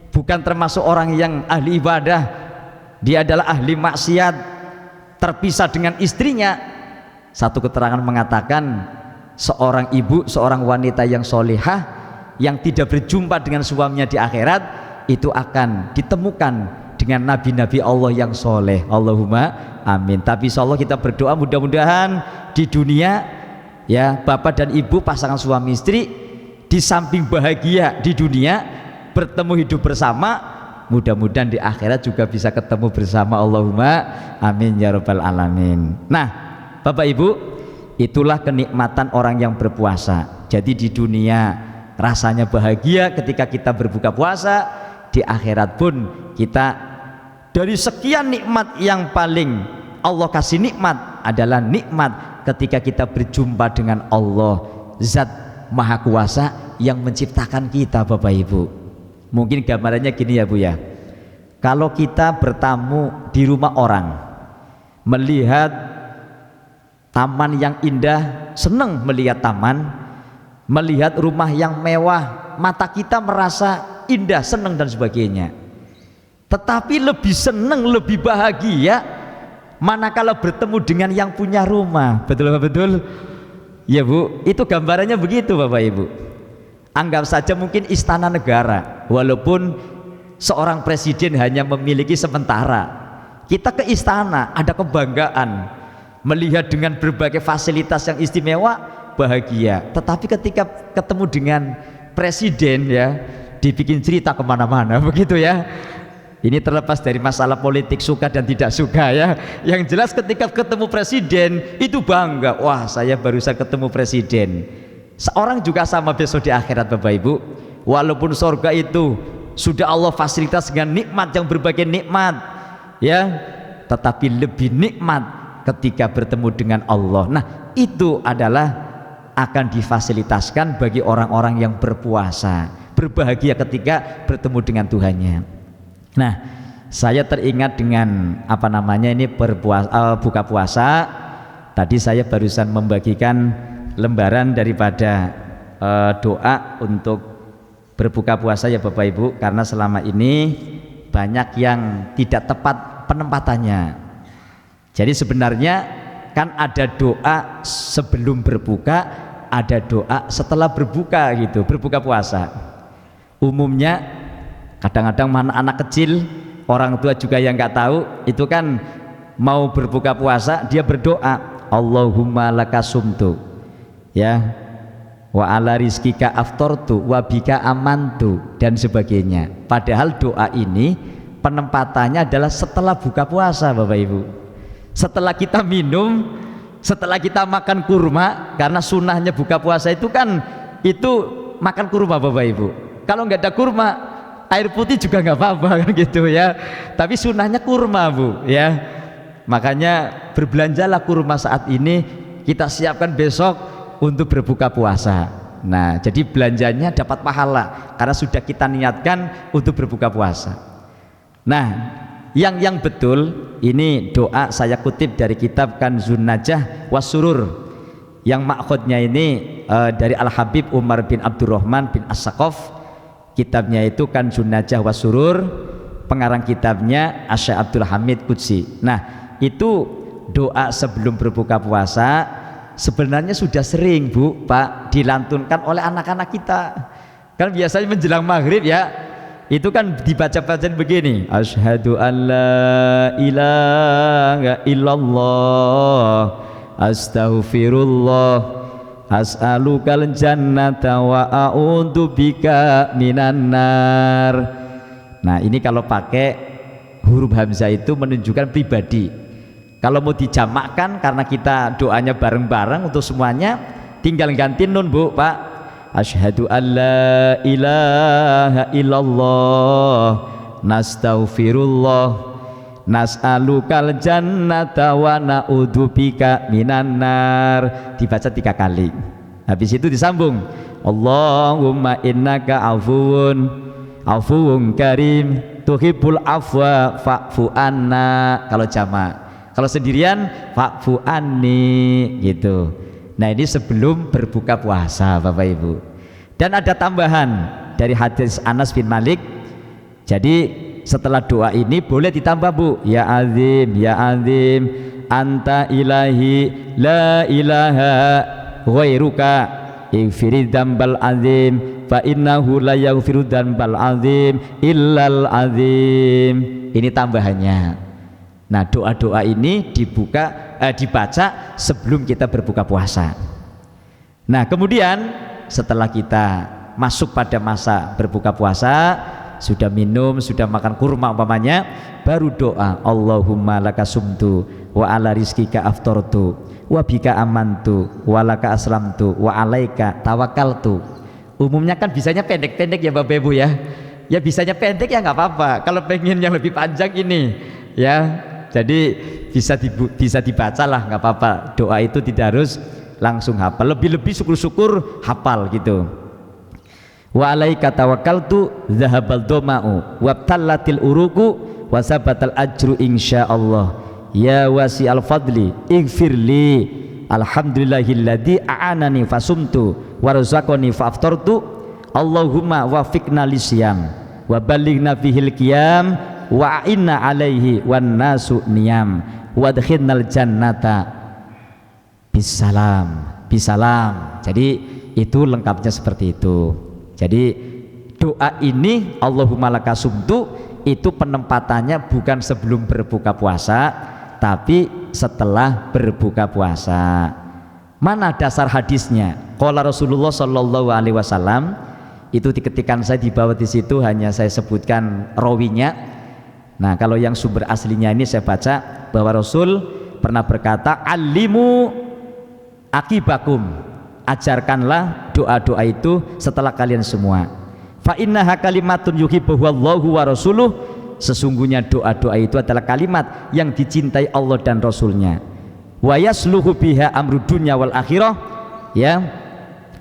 bukan termasuk orang yang ahli ibadah, dia adalah ahli maksiat, terpisah dengan istrinya. Satu keterangan mengatakan, seorang ibu, seorang wanita yang solihah yang tidak berjumpa dengan suaminya di akhirat itu akan ditemukan dengan nabi-nabi Allah yang soleh. Allahumma amin. Tapi insya Allah kita berdoa mudah-mudahan di dunia ya, bapak dan ibu pasangan suami istri di samping bahagia di dunia bertemu hidup bersama, mudah-mudahan di akhirat juga bisa ketemu bersama. Allahumma amin ya rabbal alamin. Nah Bapak Ibu, itulah kenikmatan orang yang berpuasa. Jadi di dunia rasanya bahagia ketika kita berbuka puasa, di akhirat pun kita dari sekian nikmat yang paling Allah kasih nikmat adalah nikmat ketika kita berjumpa dengan Allah, Zat Maha Kuasa yang menciptakan kita Bapak Ibu. Mungkin gambarannya gini ya Bu ya, kalau kita bertamu di rumah orang, melihat taman yang indah, senang melihat taman, melihat rumah yang mewah, mata kita merasa indah, senang dan sebagainya. Tetapi lebih senang, lebih bahagia manakala bertemu dengan yang punya rumah. Betul betul ya Bu, itu gambarannya begitu Bapak Ibu. Anggap saja mungkin istana negara, walaupun seorang presiden hanya memiliki sementara, kita ke istana ada kebanggaan, melihat dengan berbagai fasilitas yang istimewa, bahagia. Tetapi ketika ketemu dengan presiden ya, dibikin cerita kemana-mana begitu ya. Ini terlepas dari masalah politik suka dan tidak suka ya. Yang jelas ketika ketemu presiden itu bangga, wah saya barusan ketemu presiden. Seorang juga sama besok di akhirat Bapak Ibu. Walaupun surga itu sudah Allah fasilitas dengan nikmat yang berbagai nikmat ya, tetapi lebih nikmat ketika bertemu dengan Allah. Nah itu adalah akan difasilitaskan bagi orang-orang yang berpuasa, berbahagia ketika bertemu dengan Tuhannya. Nah saya teringat dengan apa namanya ini buka puasa. Tadi saya barusan membagikan lembaran daripada doa untuk berbuka puasa ya Bapak Ibu, karena selama ini banyak yang tidak tepat penempatannya. Jadi sebenarnya kan ada doa sebelum berbuka, ada doa setelah berbuka gitu, berbuka puasa. Umumnya kadang-kadang mana anak kecil, orang tua juga yang nggak tahu, itu kan mau berbuka puasa dia berdoa Allahumma lakasumtu ya wa ala rizkika aftortu wa bika amantu dan sebagainya. Padahal doa ini penempatannya adalah setelah buka puasa Bapak Ibu, setelah kita minum, setelah kita makan kurma, karena sunnahnya buka puasa itu kan itu makan kurma Bapak Ibu. Kalau nggak ada kurma, air putih juga nggak apa-apa kan gitu ya, tapi sunnahnya kurma Bu ya. Makanya berbelanjalah kurma saat ini, kita siapkan besok untuk berbuka puasa. Nah jadi belanjanya dapat pahala karena sudah kita niatkan untuk berbuka puasa. Nah yang betul ini doa saya kutip dari kitab Kanzun Najah Wasurur, yang makhudnya ini dari Al Habib Umar bin Abdurrahman bin As-Saqaf. Kitabnya itu Kanzun Najah Wasurur, pengarang kitabnya Asy Abdul Hamid Qudsi. Nah itu doa sebelum berbuka puasa sebenarnya sudah sering Bu Pak dilantunkan oleh anak-anak kita. Kan biasanya menjelang maghrib ya, itu kan dibaca-bacaan begini, asyhadu an la ilaha illallah astaghfirullah as'alukal jannata wa a'udzu bika minan nar. Nah ini kalau pakai huruf hamzah itu menunjukkan pribadi. Kalau mau dijamakkan karena kita doanya bareng-bareng untuk semuanya, tinggal ganti nun Bu Pak. Asyhadu an la ilaha illallah nastaghfirullah nas'alukal jannata wa na'udzubika minan nar. Dibaca 3 kali. Habis itu disambung Allahumma innaka afuwun karim tuhibbul afwa fa'fu anna kalau jamak. Kalau sendirian fa'fu anni gitu. Nah ini sebelum berbuka puasa Bapak Ibu. Dan ada tambahan dari hadis Anas bin Malik. Jadi setelah doa ini boleh ditambah Bu, ya azim anta ilahi la ilaha ghairuka ighfiri dzambal azim fa innahu la yaghfiru dzambal azim illal azim. Ini tambahannya. Nah doa-doa ini dibaca sebelum kita berbuka puasa. Nah kemudian setelah kita masuk pada masa berbuka puasa, sudah minum, sudah makan kurma umpamanya, baru doa Allahumma lakasumtu wa ala rizkika aftortu wa bika amantu wa laka aslamtu wa alaika tawakaltu. Umumnya kan bisanya pendek-pendek ya Bapak Ibu ya. Ya bisanya pendek ya nggak apa-apa. Kalau pengen yang lebih panjang ini ya, jadi bisa dibaca lah, nggak apa-apa. Doa itu tidak harus langsung hafal, lebih-lebih syukur-syukur hafal gitu. Wa alaika tawakkaltu dzahabal doma'u wabtallatil uruku wasabatal ajru insyaallah ya wasi'al fadli ighfirli alhamdulillahilladzi a'anani fasumtu warzaqani faftartu Allahumma wafiqna lisyam wa balighna fihil qiyam wa inna alaihi wan nasu niyam wadkhilnal jannata bisalam. Jadi itu lengkapnya seperti itu. Jadi doa ini Allahumma lakasumtu itu penempatannya bukan sebelum berbuka puasa, tapi setelah berbuka puasa. Mana dasar hadisnya? Qala Rasulullah sallallahu alaihi wasallam, itu diketikan saya di bawah di situ hanya saya sebutkan rawinya. Nah kalau yang sumber aslinya ini saya baca bahwa Rasul pernah berkata alimu akibakum, ajarkanlah doa-doa itu setelah kalian semua. Fa innaha kalimatun yuhibbuha Allahu wa rasuluh, sesungguhnya doa-doa itu adalah kalimat yang dicintai Allah dan Rasulnya. Wa yasluhu biha amru dunya wal akhirah, ya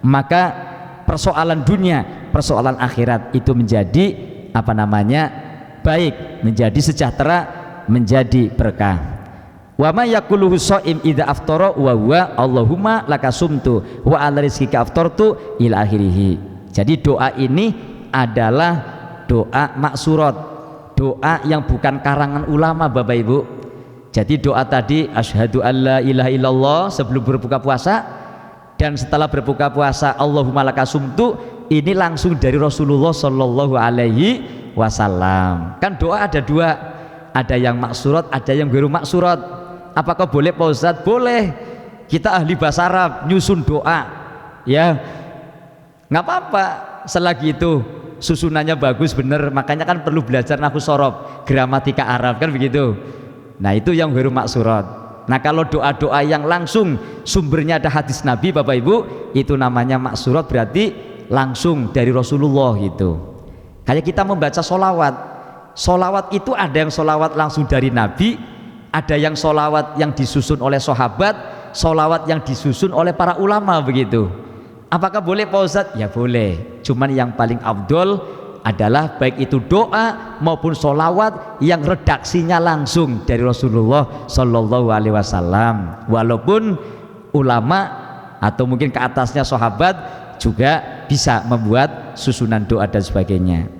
maka persoalan dunia, persoalan akhirat itu menjadi apa namanya baik, menjadi sejahtera, menjadi berkah. Wa may yaquluhu shaim idza aftara wa huwa Allahumma lakasumtu wa ala rizqika aftartu ila akhirih. Jadi doa ini adalah doa maksurat, doa yang bukan karangan ulama Bapak Ibu. Jadi doa tadi asyhadu alla ilaha illallah sebelum berbuka puasa, dan setelah berbuka puasa Allahumma lakasumtu, ini langsung dari Rasulullah Shallallahu Alaihi Wasallam. Kan doa ada dua, ada yang maksurat, ada yang ghairu maksurat. Apakah boleh Pak Ustadz? Boleh. Kita ahli bahasa Arab, nyusun doa, ya nggak apa-apa selagi itu susunannya bagus, bener. Makanya kan perlu belajar nahwu shorof, gramatika Arab, kan begitu. Nah itu yang ghairu maksurat. Nah kalau doa-doa yang langsung sumbernya ada hadis Nabi Bapak Ibu, itu namanya maksurat, berarti langsung dari Rasulullah gitu. Kayak kita membaca sholawat, sholawat itu ada yang sholawat langsung dari Nabi, ada yang sholawat yang disusun oleh sahabat, sholawat yang disusun oleh para ulama begitu. Apakah boleh Pak Ustadz? Ya boleh, cuman yang paling afdol adalah baik itu doa maupun sholawat yang redaksinya langsung dari Rasulullah Shallallahu Alaihi Wasallam. Walaupun ulama atau mungkin ke atasnya sahabat juga bisa membuat susunan doa dan sebagainya.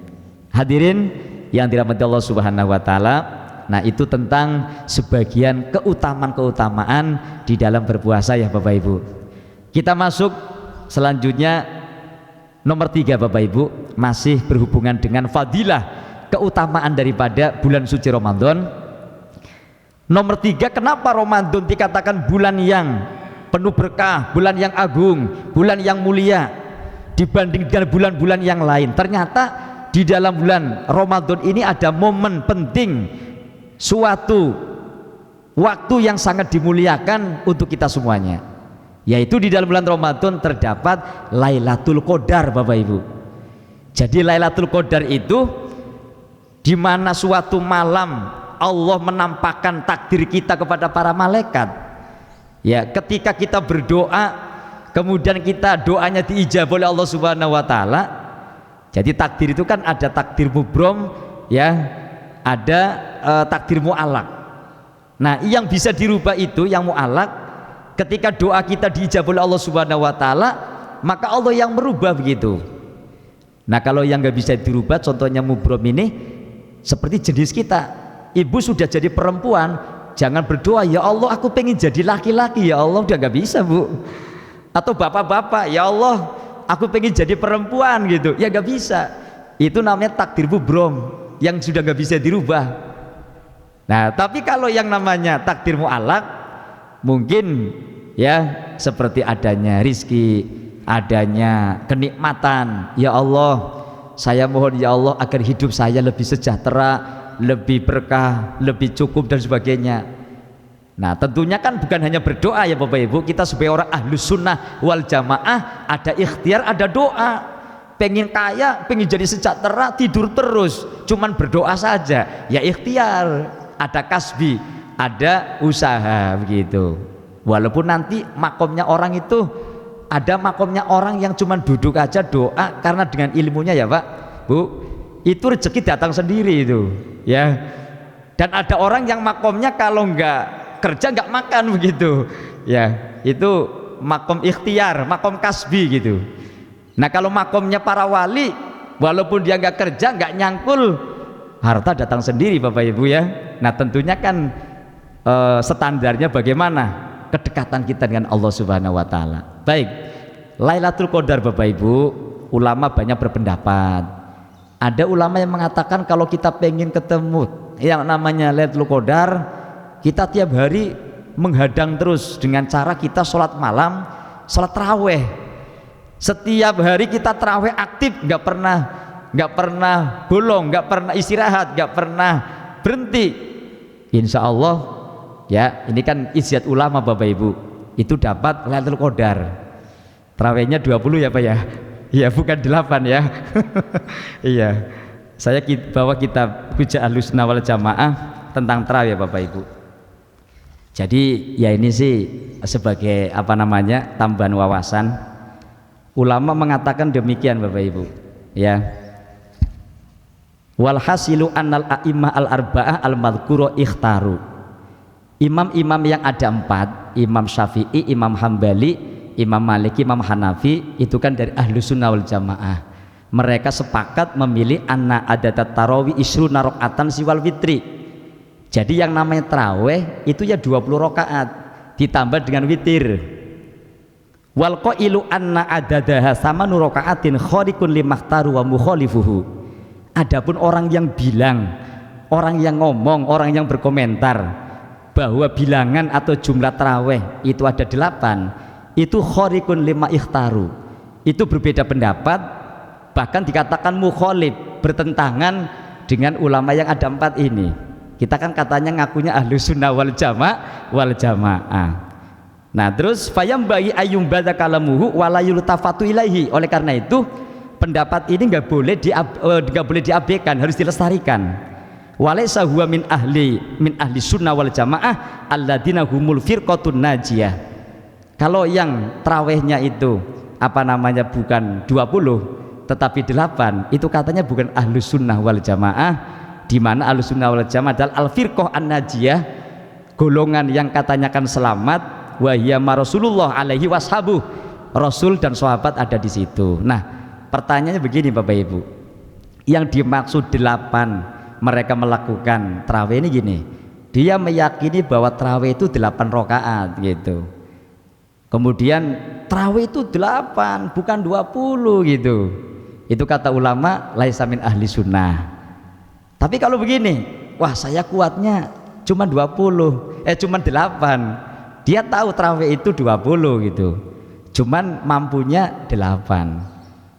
Hadirin yang dirahmati Allah Subhanahu Wa Taala, nah itu tentang sebagian keutamaan-keutamaan di dalam berpuasa ya Bapak Ibu. Kita masuk selanjutnya nomor 3 Bapak Ibu, masih berhubungan dengan fadilah, keutamaan daripada bulan suci Ramadan. Nomor 3, kenapa Ramadan dikatakan bulan yang penuh berkah, bulan yang agung, bulan yang mulia dibanding dengan bulan-bulan yang lain? Ternyata di dalam bulan Ramadan ini ada momen penting, suatu waktu yang sangat dimuliakan untuk kita semuanya, yaitu di dalam bulan Ramadan terdapat Lailatul Qadar Bapak Ibu. Jadi Lailatul Qadar itu di mana suatu malam Allah menampakkan takdir kita kepada para malaikat. Ya, ketika kita berdoa kemudian kita doanya diijabah oleh Allah Subhanahu wa taala. Jadi takdir itu kan ada takdir mubrom, ya, ada takdir mu'alak. Nah, yang bisa dirubah itu yang mu'alak. Ketika doa kita diijabah oleh Allah Subhanahu wa taala, maka Allah yang merubah begitu. Nah, kalau yang nggak bisa dirubah, contohnya mubrom ini seperti jenis kita. Ibu sudah jadi perempuan, jangan berdoa ya Allah aku pengen jadi laki-laki, ya Allah, udah nggak bisa Bu. Atau bapak-bapak, ya Allah aku pengen jadi perempuan gitu, ya nggak bisa. Itu namanya takdir mubrom yang sudah nggak bisa dirubah. Nah, tapi kalau yang namanya takdir mu'alak, mungkin ya seperti adanya rizki, adanya kenikmatan. Ya Allah, saya mohon ya Allah agar hidup saya lebih sejahtera, lebih berkah, lebih cukup dan sebagainya. Nah, tentunya kan bukan hanya berdoa ya Bapak Ibu. Kita sebagai orang ahlus sunnah wal jamaah ada ikhtiar, ada doa. Pengen kaya, pengen jadi sejahtera, tidur terus cuman berdoa saja, ya ikhtiar. Ada kasbi, ada usaha begitu. Walaupun nanti makomnya orang itu ada makomnya orang yang cuma duduk aja doa karena dengan ilmunya ya Pak Bu, itu rezeki datang sendiri itu ya. Dan ada orang yang makomnya kalau enggak kerja enggak makan begitu ya, itu makom ikhtiar, makom kasbi gitu. Nah, kalau makomnya para wali, walaupun dia enggak kerja, enggak nyangkul, harta datang sendiri Bapak Ibu ya. Nah, tentunya kan standarnya bagaimana kedekatan kita dengan Allah Subhanahu wa taala. Baik, Lailatul Qadar Bapak Ibu, ulama banyak berpendapat. Ada ulama yang mengatakan kalau kita pengen ketemu yang namanya Lailatul Qadar, kita tiap hari menghadang terus dengan cara kita sholat malam, sholat taraweh. Setiap hari kita taraweh aktif, nggak pernah bolong, nggak pernah istirahat, nggak pernah berhenti. Insya Allah ya, ini kan ijtihad ulama Bapak Ibu, itu dapat Lailatul Qadar. Tarawehnya 20 ya Pak ya? Iya, bukan 8 ya. Iya, saya bawa kitab Hujjah Ahlus Sunnah wal Jamaah tentang tarawih Bapak Ibu. Jadi ya ini sih sebagai apa namanya tambahan wawasan. Ulama mengatakan demikian Bapak Ibu ya. Walhasilu annal a'immah al-arba'ah al-madhkura ikhtaru. Imam-imam yang ada 4, Imam Syafi'i, Imam Hambali, Imam Maliki, Imam Hanafi, itu kan dari Ahlus Sunnah wal Jamaah. Mereka sepakat memilih anna adatat tarawih isruna rakaatan siwal witri. Jadi yang namanya tarawih itu ya 20 rakaat ditambah dengan witir. Wal qailu anna adadaha samanu rakaatin khariqun limakhtaru wa mukhalifuhu. Adapun orang yang bilang, orang yang ngomong, orang yang berkomentar bahwa bilangan atau jumlah tarawih itu ada 8, itu khariqun lima ikhtaru, itu berbeda pendapat, bahkan dikatakan mukhalif, bertentangan dengan ulama yang ada 4 ini. Kita kan katanya ngakunya Ahlus Sunnah wal Jamaah. Nah terus fayam bagi ayum bada kalamuhu walayul tafatu ilaihi. Oleh karena itu pendapat ini nggak boleh diabaikan, harus dilestarikan. Walaysa huwa min ahli sunnah wal jamaah alladzina humul firqatun najiyah. Kalau yang tarawihnya itu apa namanya bukan 20 tetapi 8, itu katanya bukan ahlus sunnah wal jamaah, di mana ahlus sunnah wal jamaah adalah al firqah an najiyah, golongan yang katanya kan selamat, wa hiya Rasulullah alaihi washabuh, Rasul dan sahabat ada di situ. Nah pertanyaannya begini Bapak Ibu, yang dimaksud 8 mereka melakukan tarawih ini gini, dia meyakini bahwa tarawih itu 8 rakaat gitu, kemudian tarawih itu 8 bukan 20 gitu. Itu kata ulama laisa min ahli sunnah. Tapi kalau begini, wah saya kuatnya cuma 20, cuma 8, dia tahu tarawih itu 20 gitu, cuman mampunya 8.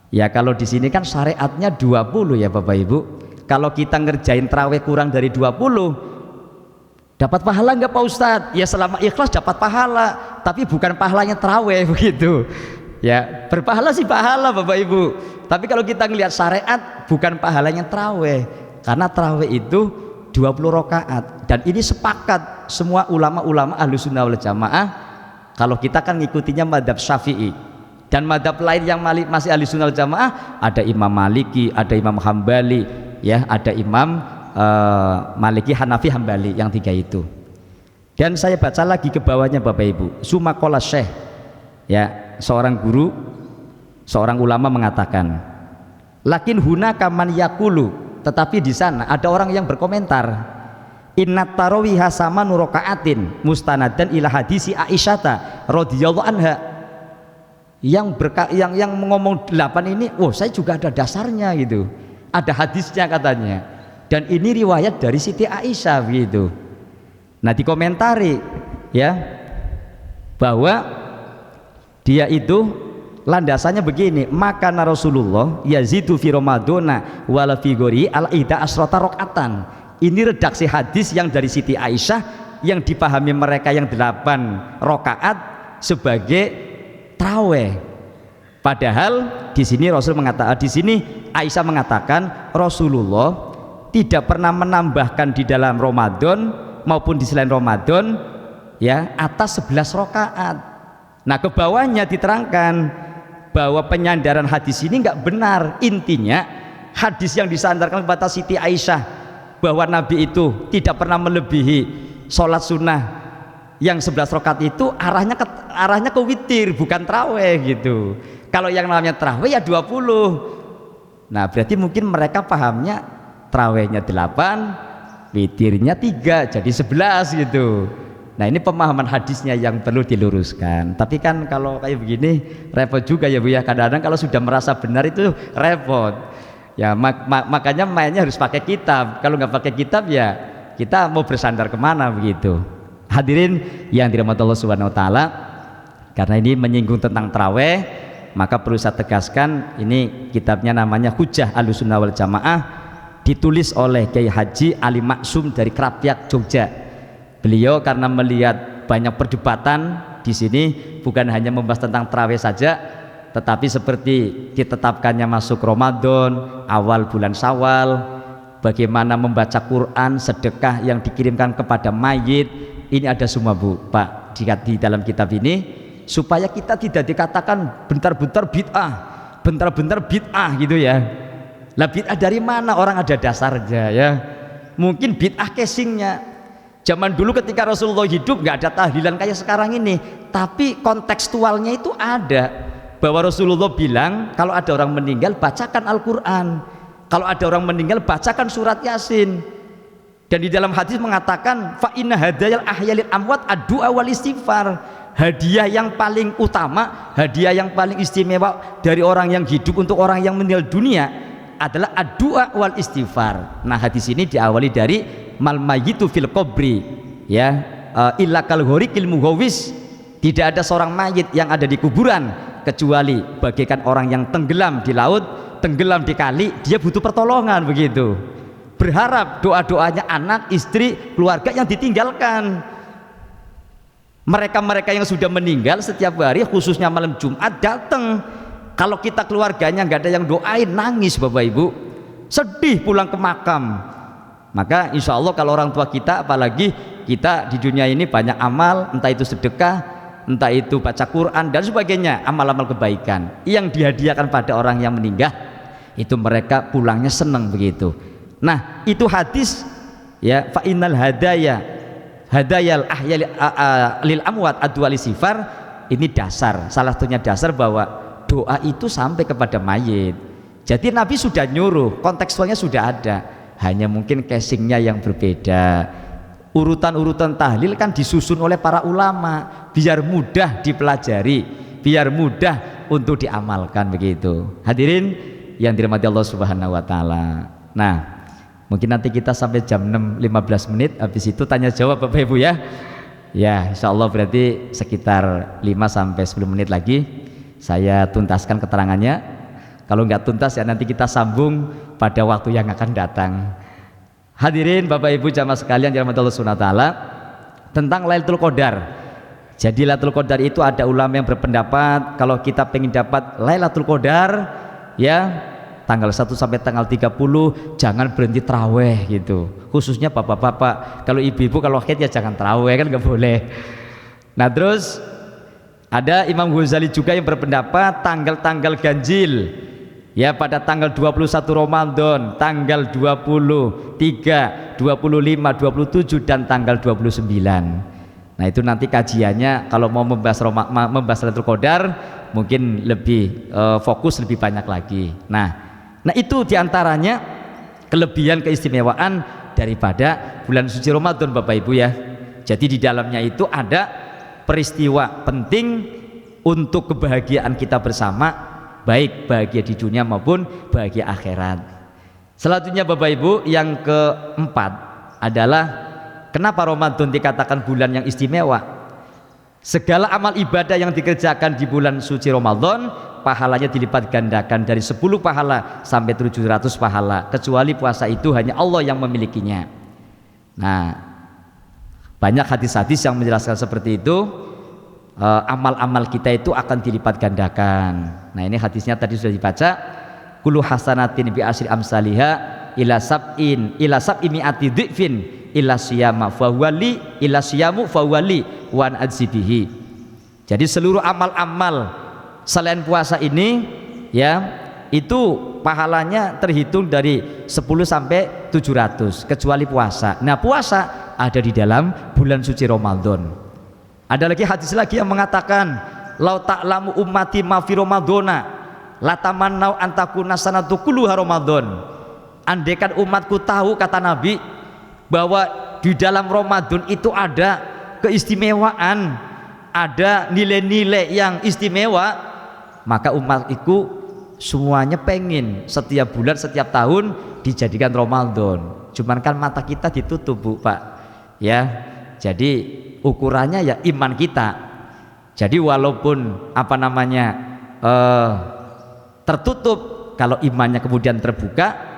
Ya kalau di sini kan syariatnya 20 ya Bapak Ibu. Kalau kita ngerjain tarawih kurang dari 20, dapat pahala nggak Pak Ustadz? Ya selama ikhlas dapat pahala, tapi bukan pahalanya tarawih begitu. Ya berpahala sih pahala Bapak Ibu. Tapi kalau kita ngelihat syariat bukan pahalanya tarawih, karena tarawih itu 20 rakaat. Dan ini sepakat semua ulama-ulama Ahlus Sunnah wal Jamaah. Kalau kita kan ngikutinya madzhab Syafi'i. Dan madhab lain yang masih ahli sunnah wal jamaah, ada Imam Maliki, ada Imam Hambali, ya, ada Imam Maliki, Hanafi, Hambali, yang 3 itu. Dan saya baca lagi ke bawahnya Bapak Ibu, Sumakola Syekh, ya, seorang guru, seorang ulama mengatakan, lakin huna kaman yakulu, tetapi di sana ada orang yang berkomentar, innat tarawiha sama nurokaatin mustanadan ila hadisi Aisyata radhiyallahu anha. Yang ngomong 8 ini, oh saya juga ada dasarnya gitu, ada hadisnya katanya, dan ini riwayat dari Siti Aisyah gitu. Nah dikomentari ya bahwa dia itu landasannya begini, maka Rasulullah yazidu fi Ramadana wala fi gori al ida asrota rakaatan. Ini redaksi hadis yang dari Siti Aisyah yang dipahami mereka yang 8 rakaat sebagai tarawih. Padahal di sini Rasul mengatakan, di sini Aisyah mengatakan Rasulullah tidak pernah menambahkan di dalam Ramadan maupun di selain Ramadan ya atas 11 rakaat. Nah ke bawahnya diterangkan bahwa penyandaran hadis ini nggak benar. Intinya hadis yang disandarkan kepada Siti Aisyah bahwa Nabi itu tidak pernah melebihi sholat sunnah yang 11 rakaat itu arahnya ke witir, bukan tarawih gitu. Kalau yang namanya tarawih ya 20. Nah berarti mungkin mereka pahamnya tarawihnya 8, witirnya 3, jadi 11 gitu. Nah ini pemahaman hadisnya yang perlu diluruskan. Tapi kan kalau kayak begini repot juga ya Bu ya, kadang-kadang kalau sudah merasa benar itu repot ya, makanya mainnya harus pakai kitab. Kalau nggak pakai kitab ya kita mau bersandar kemana begitu. Hadirin yang dirahmati Allah Subhanahu wa taala, karena ini menyinggung tentang tarawih, maka perlu saya tegaskan ini kitabnya namanya Hujjah Ahlus Sunnah wal Jamaah, ditulis oleh Kiai Haji Ali Maksum dari Krapyak Jogja. Beliau karena melihat banyak perdebatan di sini, bukan hanya membahas tentang tarawih saja, tetapi seperti ditetapkannya masuk Ramadan, awal bulan Syawal, bagaimana membaca Quran, sedekah yang dikirimkan kepada mayit. Ini ada semua Bu, Pak, di dalam kitab ini, supaya kita tidak dikatakan bentar-bentar bid'ah gitu ya. Lah bid'ah dari mana? Orang ada dasarnya ya. Mungkin bid'ah casingnya. Zaman dulu ketika Rasulullah hidup nggak ada tahlilan kayak sekarang ini, tapi kontekstualnya itu ada, bahwa Rasulullah bilang kalau ada orang meninggal bacakan Al-Quran, kalau ada orang meninggal bacakan surat Yasin. Dan di dalam hadis mengatakan fa inna hadayal ahyalil amwat ad-du'a wal istighfar. Hadiah yang paling utama, hadiah yang paling istimewa dari orang yang hidup untuk orang yang meninggal dunia adalah ad-du'a wal istighfar. Nah, hadis ini diawali dari mal mayyitu fil qabri ya, illa kal ghoriqil mughawis. Tidak ada seorang mayit yang ada di kuburan kecuali bagaikan orang yang tenggelam di laut, tenggelam di kali, dia butuh pertolongan begitu. Berharap doa-doanya anak, istri, keluarga yang ditinggalkan. Mereka-mereka yang sudah meninggal setiap hari khususnya malam Jumat datang. Kalau kita keluarganya nggak ada yang doain, nangis Bapak Ibu, sedih pulang ke makam. Maka insya Allah kalau orang tua kita, apalagi kita di dunia ini banyak amal, entah itu sedekah, entah itu baca Quran dan sebagainya, amal-amal kebaikan yang dihadiahkan pada orang yang meninggal, itu mereka pulangnya senang begitu. Nah itu hadis ya, fa innal hadayal ahyal lil amwat ad-du'a sifar. Ini dasar, salah satunya dasar bahwa doa itu sampai kepada mayit. Jadi Nabi sudah nyuruh, kontekstualnya sudah ada, hanya mungkin casingnya yang berbeda. Urutan-urutan tahlil kan disusun oleh para ulama biar mudah dipelajari, biar mudah untuk diamalkan begitu. Hadirin yang dirahmati Allah Subhanahu wa taala. Nah, mungkin nanti kita sampai jam 6.15 menit, habis itu tanya jawab Bapak Ibu ya. Ya, insya Allah berarti sekitar 5-10 menit lagi saya tuntaskan keterangannya. Kalau nggak tuntas ya nanti kita sambung pada waktu yang akan datang. Hadirin Bapak Ibu jamaah sekalian yang dirahmati Allah Subhanahu wa taala, tentang Lailatul Qadar. Jadi Lailatul Qadar itu ada ulama yang berpendapat kalau kita pengen dapat Lailatul Qadar ya tanggal 1 sampai tanggal 30 jangan berhenti taraweh gitu. Khususnya bapak-bapak, kalau ibu-ibu kalau haid ya jangan taraweh, kan nggak boleh. Nah terus ada Imam Ghazali juga yang berpendapat tanggal-tanggal ganjil ya, pada tanggal 21 Ramadan, tanggal 23, 25, 27 dan tanggal 29. Nah itu nanti kajiannya kalau mau membahas Lailatul Qadar mungkin lebih fokus, lebih banyak lagi. Nah itu diantaranya kelebihan keistimewaan daripada bulan suci Ramadan Bapak Ibu ya. Jadi di dalamnya itu ada peristiwa penting untuk kebahagiaan kita bersama, baik bahagia di dunia maupun bahagia akhirat. Selanjutnya Bapak Ibu yang keempat adalah kenapa Ramadan dikatakan bulan yang istimewa. Segala amal ibadah yang dikerjakan di bulan suci Ramadan pahalanya dilipat gandakan dari 10 pahala sampai 700 pahala, kecuali puasa itu hanya Allah yang memilikinya. Nah banyak hadis-hadis yang menjelaskan seperti itu, amal-amal kita itu akan dilipat gandakan. Nah ini hadisnya tadi sudah dibaca, kullu hasanatin bi asri amsalihha ila sab'i mi'ati dhifin ila siyama fawali ila siyamu fawali wan adzibihi. Jadi seluruh amal-amal selain puasa ini ya itu pahalanya terhitung dari 10 sampai 700 kecuali puasa. Nah puasa ada di dalam bulan suci Ramadan. Ada lagi hadis lagi yang mengatakan lau ta'lamu ummati ma fi ramadhana la tamannau an takuna sanatu kulluha Ramadan. Andaikan umatku tahu, kata Nabi, bahwa di dalam Ramadan itu ada keistimewaan, ada nilai-nilai yang istimewa, maka umatku semuanya pengen setiap bulan, setiap tahun dijadikan Ramadan. Cuman kan mata kita ditutup Bu Pak ya. Jadi ukurannya ya iman kita. Jadi walaupun tertutup, kalau imannya kemudian terbuka,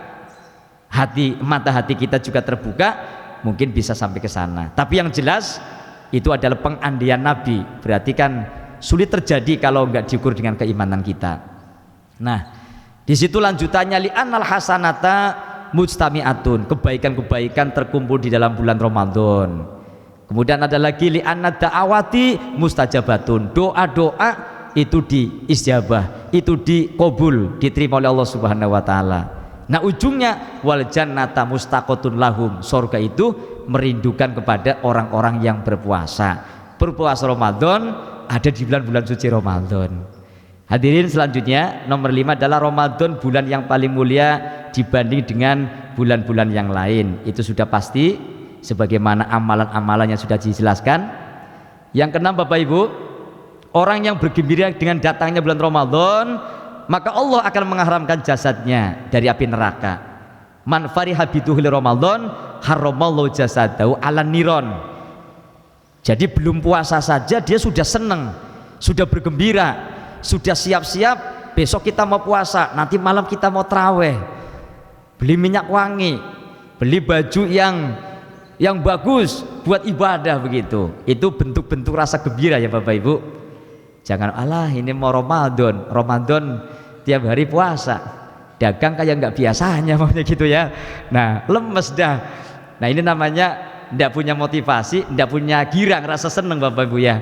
mata hati kita juga terbuka, mungkin bisa sampai ke sana. Tapi yang jelas itu adalah pengandian Nabi, berarti kan sulit terjadi kalau nggak diukur dengan keimanan kita. Nah di situ lanjutannya li'annal hasanata mujtami'atun, kebaikan-kebaikan terkumpul di dalam bulan Ramadan. Kemudian ada lagi li'annad da'awati mustajabatun, doa-doa itu diistijabah, itu dikabul, diterima oleh Allah Subhanahu wa taala. Nah ujungnya wal jannata mustaqotun lahum, surga itu merindukan kepada orang-orang yang berpuasa. Berpuasa Ramadan ada di bulan-bulan suci Ramadan. Hadirin, selanjutnya nomor 5 adalah Ramadan bulan yang paling mulia dibanding dengan bulan-bulan yang lain. Itu sudah pasti sebagaimana amalan-amalan yang sudah dijelaskan. Yang keenam Bapak Ibu, orang yang bergembira dengan datangnya bulan Ramadan, maka Allah akan mengharamkan jasadnya dari api neraka. Man fariha biduhil Ramadan haramallahu jasadahu ala niron. Jadi belum puasa saja dia sudah senang, sudah bergembira, sudah siap-siap besok kita mau puasa, nanti malam kita mau traweh, beli minyak wangi, beli baju yang bagus buat ibadah begitu. Itu bentuk-bentuk rasa gembira ya Bapak Ibu. Jangan alah ini mau Ramadan tiap hari puasa, dagang kayak nggak biasanya maunya gitu ya. Nah lemes dah. Nah ini namanya tidak punya motivasi, tidak punya girang, rasa seneng Bapak Ibu ya.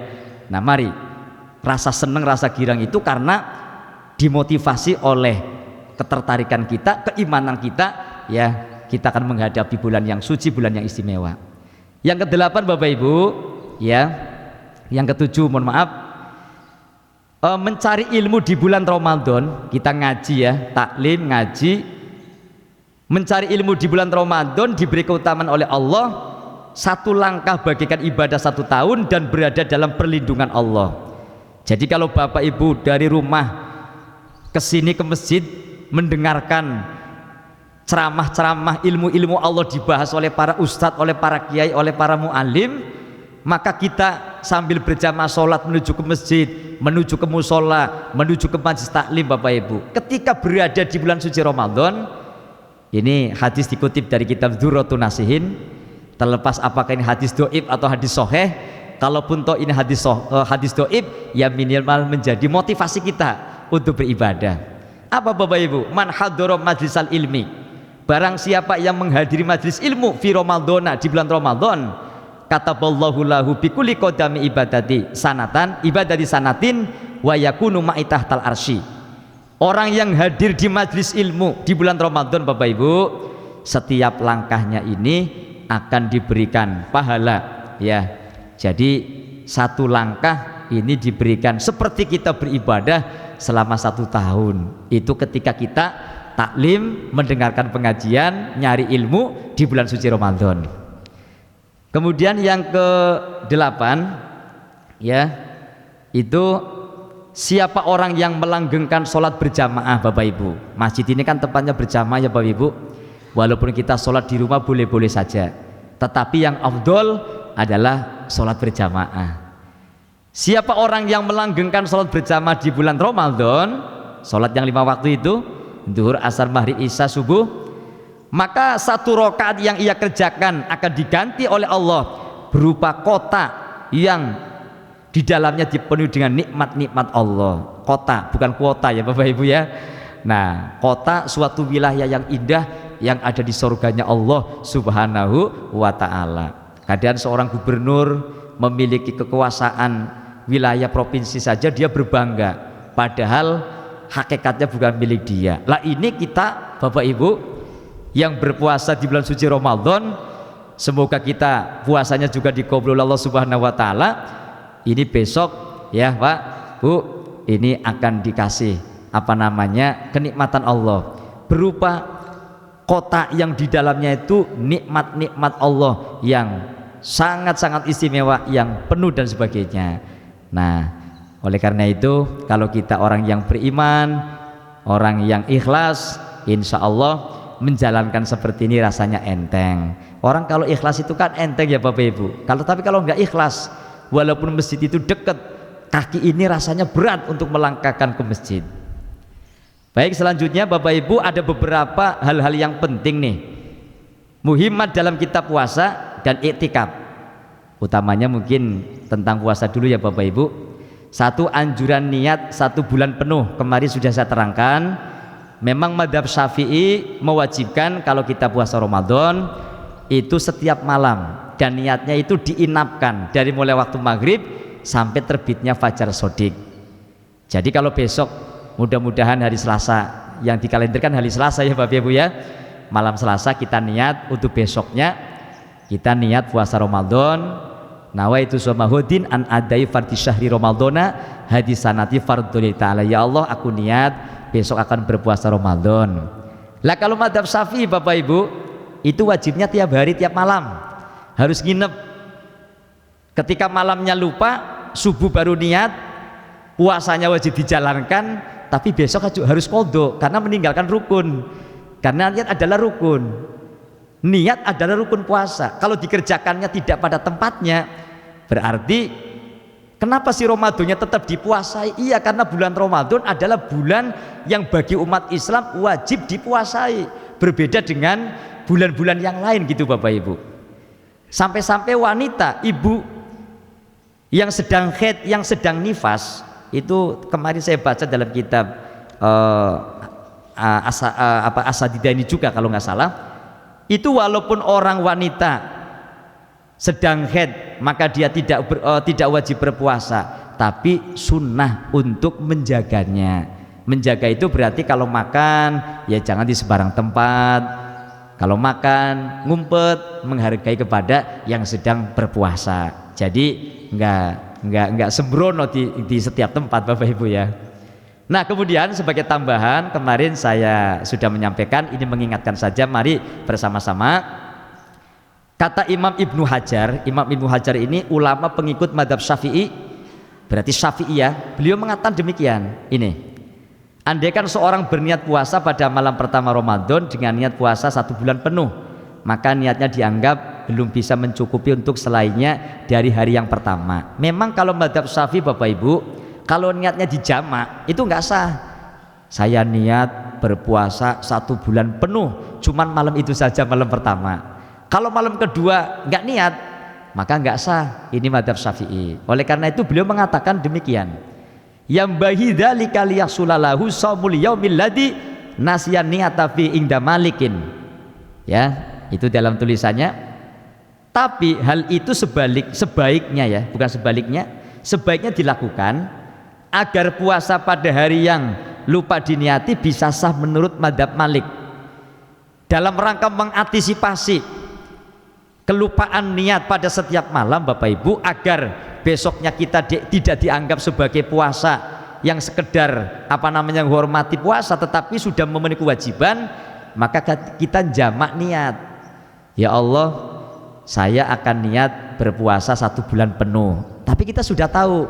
Nah mari, rasa seneng, rasa girang itu karena dimotivasi oleh ketertarikan kita, keimanan kita ya. Kita akan menghadapi bulan yang suci, bulan yang istimewa. Yang kedelapan Bapak Ibu ya, yang ketujuh mohon maaf, mencari ilmu di bulan Ramadan. Kita ngaji ya, taklim, ngaji, mencari ilmu di bulan Ramadan diberi keutamaan oleh Allah. Satu langkah bagikan ibadah 1 tahun dan berada dalam perlindungan Allah. Jadi kalau Bapak Ibu dari rumah ke sini ke masjid mendengarkan ceramah-ceramah ilmu-ilmu Allah dibahas oleh para ustadz, oleh para kiai, oleh para mu'alim, maka kita sambil berjamaah sholat menuju ke masjid, menuju ke musola, menuju ke majelis taklim Bapak Ibu, ketika berada di bulan suci Ramadan. Ini hadis dikutip dari kitab Dzurratun Nasihin. Terlepas apakah ini hadis doib atau hadis soheh, kalaupun toh ini hadis doib, ya minimal menjadi motivasi kita untuk beribadah. Apa Bapak Ibu? Man hadoro majlisal ilmi, barang siapa yang menghadiri majlis ilmu fi Ramadana, di bulan Ramadan, kataballahu lahu bikulli qadami ibadati sanatin wa yakunu ma'itahtal arsy. Orang yang hadir di majlis ilmu di bulan Ramadan Bapak Ibu, setiap langkahnya ini akan diberikan pahala ya. Jadi satu langkah ini diberikan seperti kita beribadah selama 1 tahun. Itu ketika kita taklim, mendengarkan pengajian, nyari ilmu di bulan suci Ramadan. Kemudian yang ke-8 ya, itu siapa orang yang melanggengkan sholat berjamaah Bapak Ibu. Masjid ini kan tempatnya berjamaah ya Bapak Ibu. Walaupun kita sholat di rumah boleh-boleh saja, tetapi yang afdol adalah sholat berjamaah. Siapa orang yang melanggengkan sholat berjamaah di bulan Ramadan, sholat yang 5 waktu itu, zuhur, asar, maghrib, isya, subuh, maka 1 rakaat yang ia kerjakan akan diganti oleh Allah berupa kota yang di dalamnya dipenuhi dengan nikmat-nikmat Allah. Kota, bukan kuota ya Bapak Ibu ya. Nah, kota suatu wilayah yang indah yang ada di surganya Allah Subhanahu wa ta'ala. Kadang seorang gubernur memiliki kekuasaan wilayah provinsi saja dia berbangga, padahal hakikatnya bukan milik dia. Lah ini kita Bapak Ibu yang berpuasa di bulan suci Ramadan, semoga kita puasanya juga dikabul Allah Subhanahu wa ta'ala. Ini besok ya Pak Bu, ini akan dikasih kenikmatan Allah berupa kota yang di dalamnya itu nikmat-nikmat Allah yang sangat-sangat istimewa, yang penuh dan sebagainya. Nah, oleh karena itu kalau kita orang yang beriman, orang yang ikhlas, insya Allah menjalankan seperti ini rasanya enteng. Orang kalau ikhlas itu kan enteng ya Bapak Ibu. Tapi kalau nggak ikhlas, walaupun masjid itu dekat, kaki ini rasanya berat untuk melangkahkan ke masjid. Baik, selanjutnya Bapak Ibu ada beberapa hal-hal yang penting nih, muhimat dalam kita puasa dan iktikaf. Utamanya mungkin tentang puasa dulu ya Bapak Ibu. 1, anjuran niat 1 bulan penuh. Kemarin sudah saya terangkan, memang mazhab Syafi'i mewajibkan kalau kita puasa Ramadan itu setiap malam, dan niatnya itu diinapkan dari mulai waktu maghrib sampai terbitnya fajar sodik. Jadi kalau besok mudah-mudahan hari Selasa yang dikalenderkan hari Selasa ya Bapak Ibu ya. Malam Selasa kita niat untuk besoknya kita niat puasa Ramadan. Nawaitu somahudin an adai fardhi syahri Ramadana hadisanati fardhu ta'ala. Ya Allah, aku niat besok akan berpuasa Ramadan. Lah kalau madzhab Syafi'i Bapak Ibu, itu wajibnya tiap hari tiap malam. Harus nginep. Ketika malamnya lupa, subuh baru niat, puasanya wajib dijalankan, tapi besok harus qadha karena meninggalkan rukun. Karena niat adalah rukun. Niat adalah rukun puasa. Kalau dikerjakannya tidak pada tempatnya, berarti kenapa sih Ramadannya tetap dipuasai? Iya, karena bulan Ramadan adalah bulan yang bagi umat Islam wajib dipuasai. Berbeda dengan bulan-bulan yang lain gitu Bapak Ibu. Sampai-sampai wanita, ibu yang sedang haid, yang sedang nifas, itu kemarin saya baca dalam kitab Asadidah ini juga kalau nggak salah, itu walaupun orang wanita sedang haid maka dia tidak wajib berpuasa, tapi sunnah untuk menjaganya. Menjaga itu berarti kalau makan ya jangan di sembarang tempat, kalau makan ngumpet, menghargai kepada yang sedang berpuasa. Jadi nggak sembrono di setiap tempat Bapak Ibu ya. Nah kemudian sebagai tambahan, kemarin saya sudah menyampaikan, ini mengingatkan saja, mari bersama-sama. Kata Imam Ibnu Hajar, Imam Ibnu Hajar ini ulama pengikut madhab Syafi'i, berarti Syafi'iyah. Beliau mengatakan demikian, ini andaikan seorang berniat puasa pada malam pertama Ramadan dengan niat puasa 1 bulan penuh, maka niatnya dianggap belum bisa mencukupi untuk selainnya dari hari yang pertama. Memang kalau madhab Syafi'i Bapak Ibu, kalau niatnya dijamak itu nggak sah. Saya niat berpuasa 1 bulan penuh, cuman malam itu saja, malam pertama. Kalau malam kedua nggak niat, maka nggak sah. Ini madhab Syafi'i. Oleh karena itu beliau mengatakan demikian. Yang bahidalika liyahsulalahu shaumul yaumil ladzi nasiyan niyata fi inda malikin. Ya, itu dalam tulisannya. Tapi hal itu sebaiknya ya, bukan sebaliknya, sebaiknya dilakukan agar puasa pada hari yang lupa diniati bisa sah menurut madhab Malik. Dalam rangka mengantisipasi kelupaan niat pada setiap malam Bapak Ibu, agar besoknya kita tidak dianggap sebagai puasa yang sekedar menghormati puasa, tetapi sudah memenuhi kewajiban, maka kita jamak niat. Ya Allah, saya akan niat berpuasa 1 bulan penuh. Tapi kita sudah tahu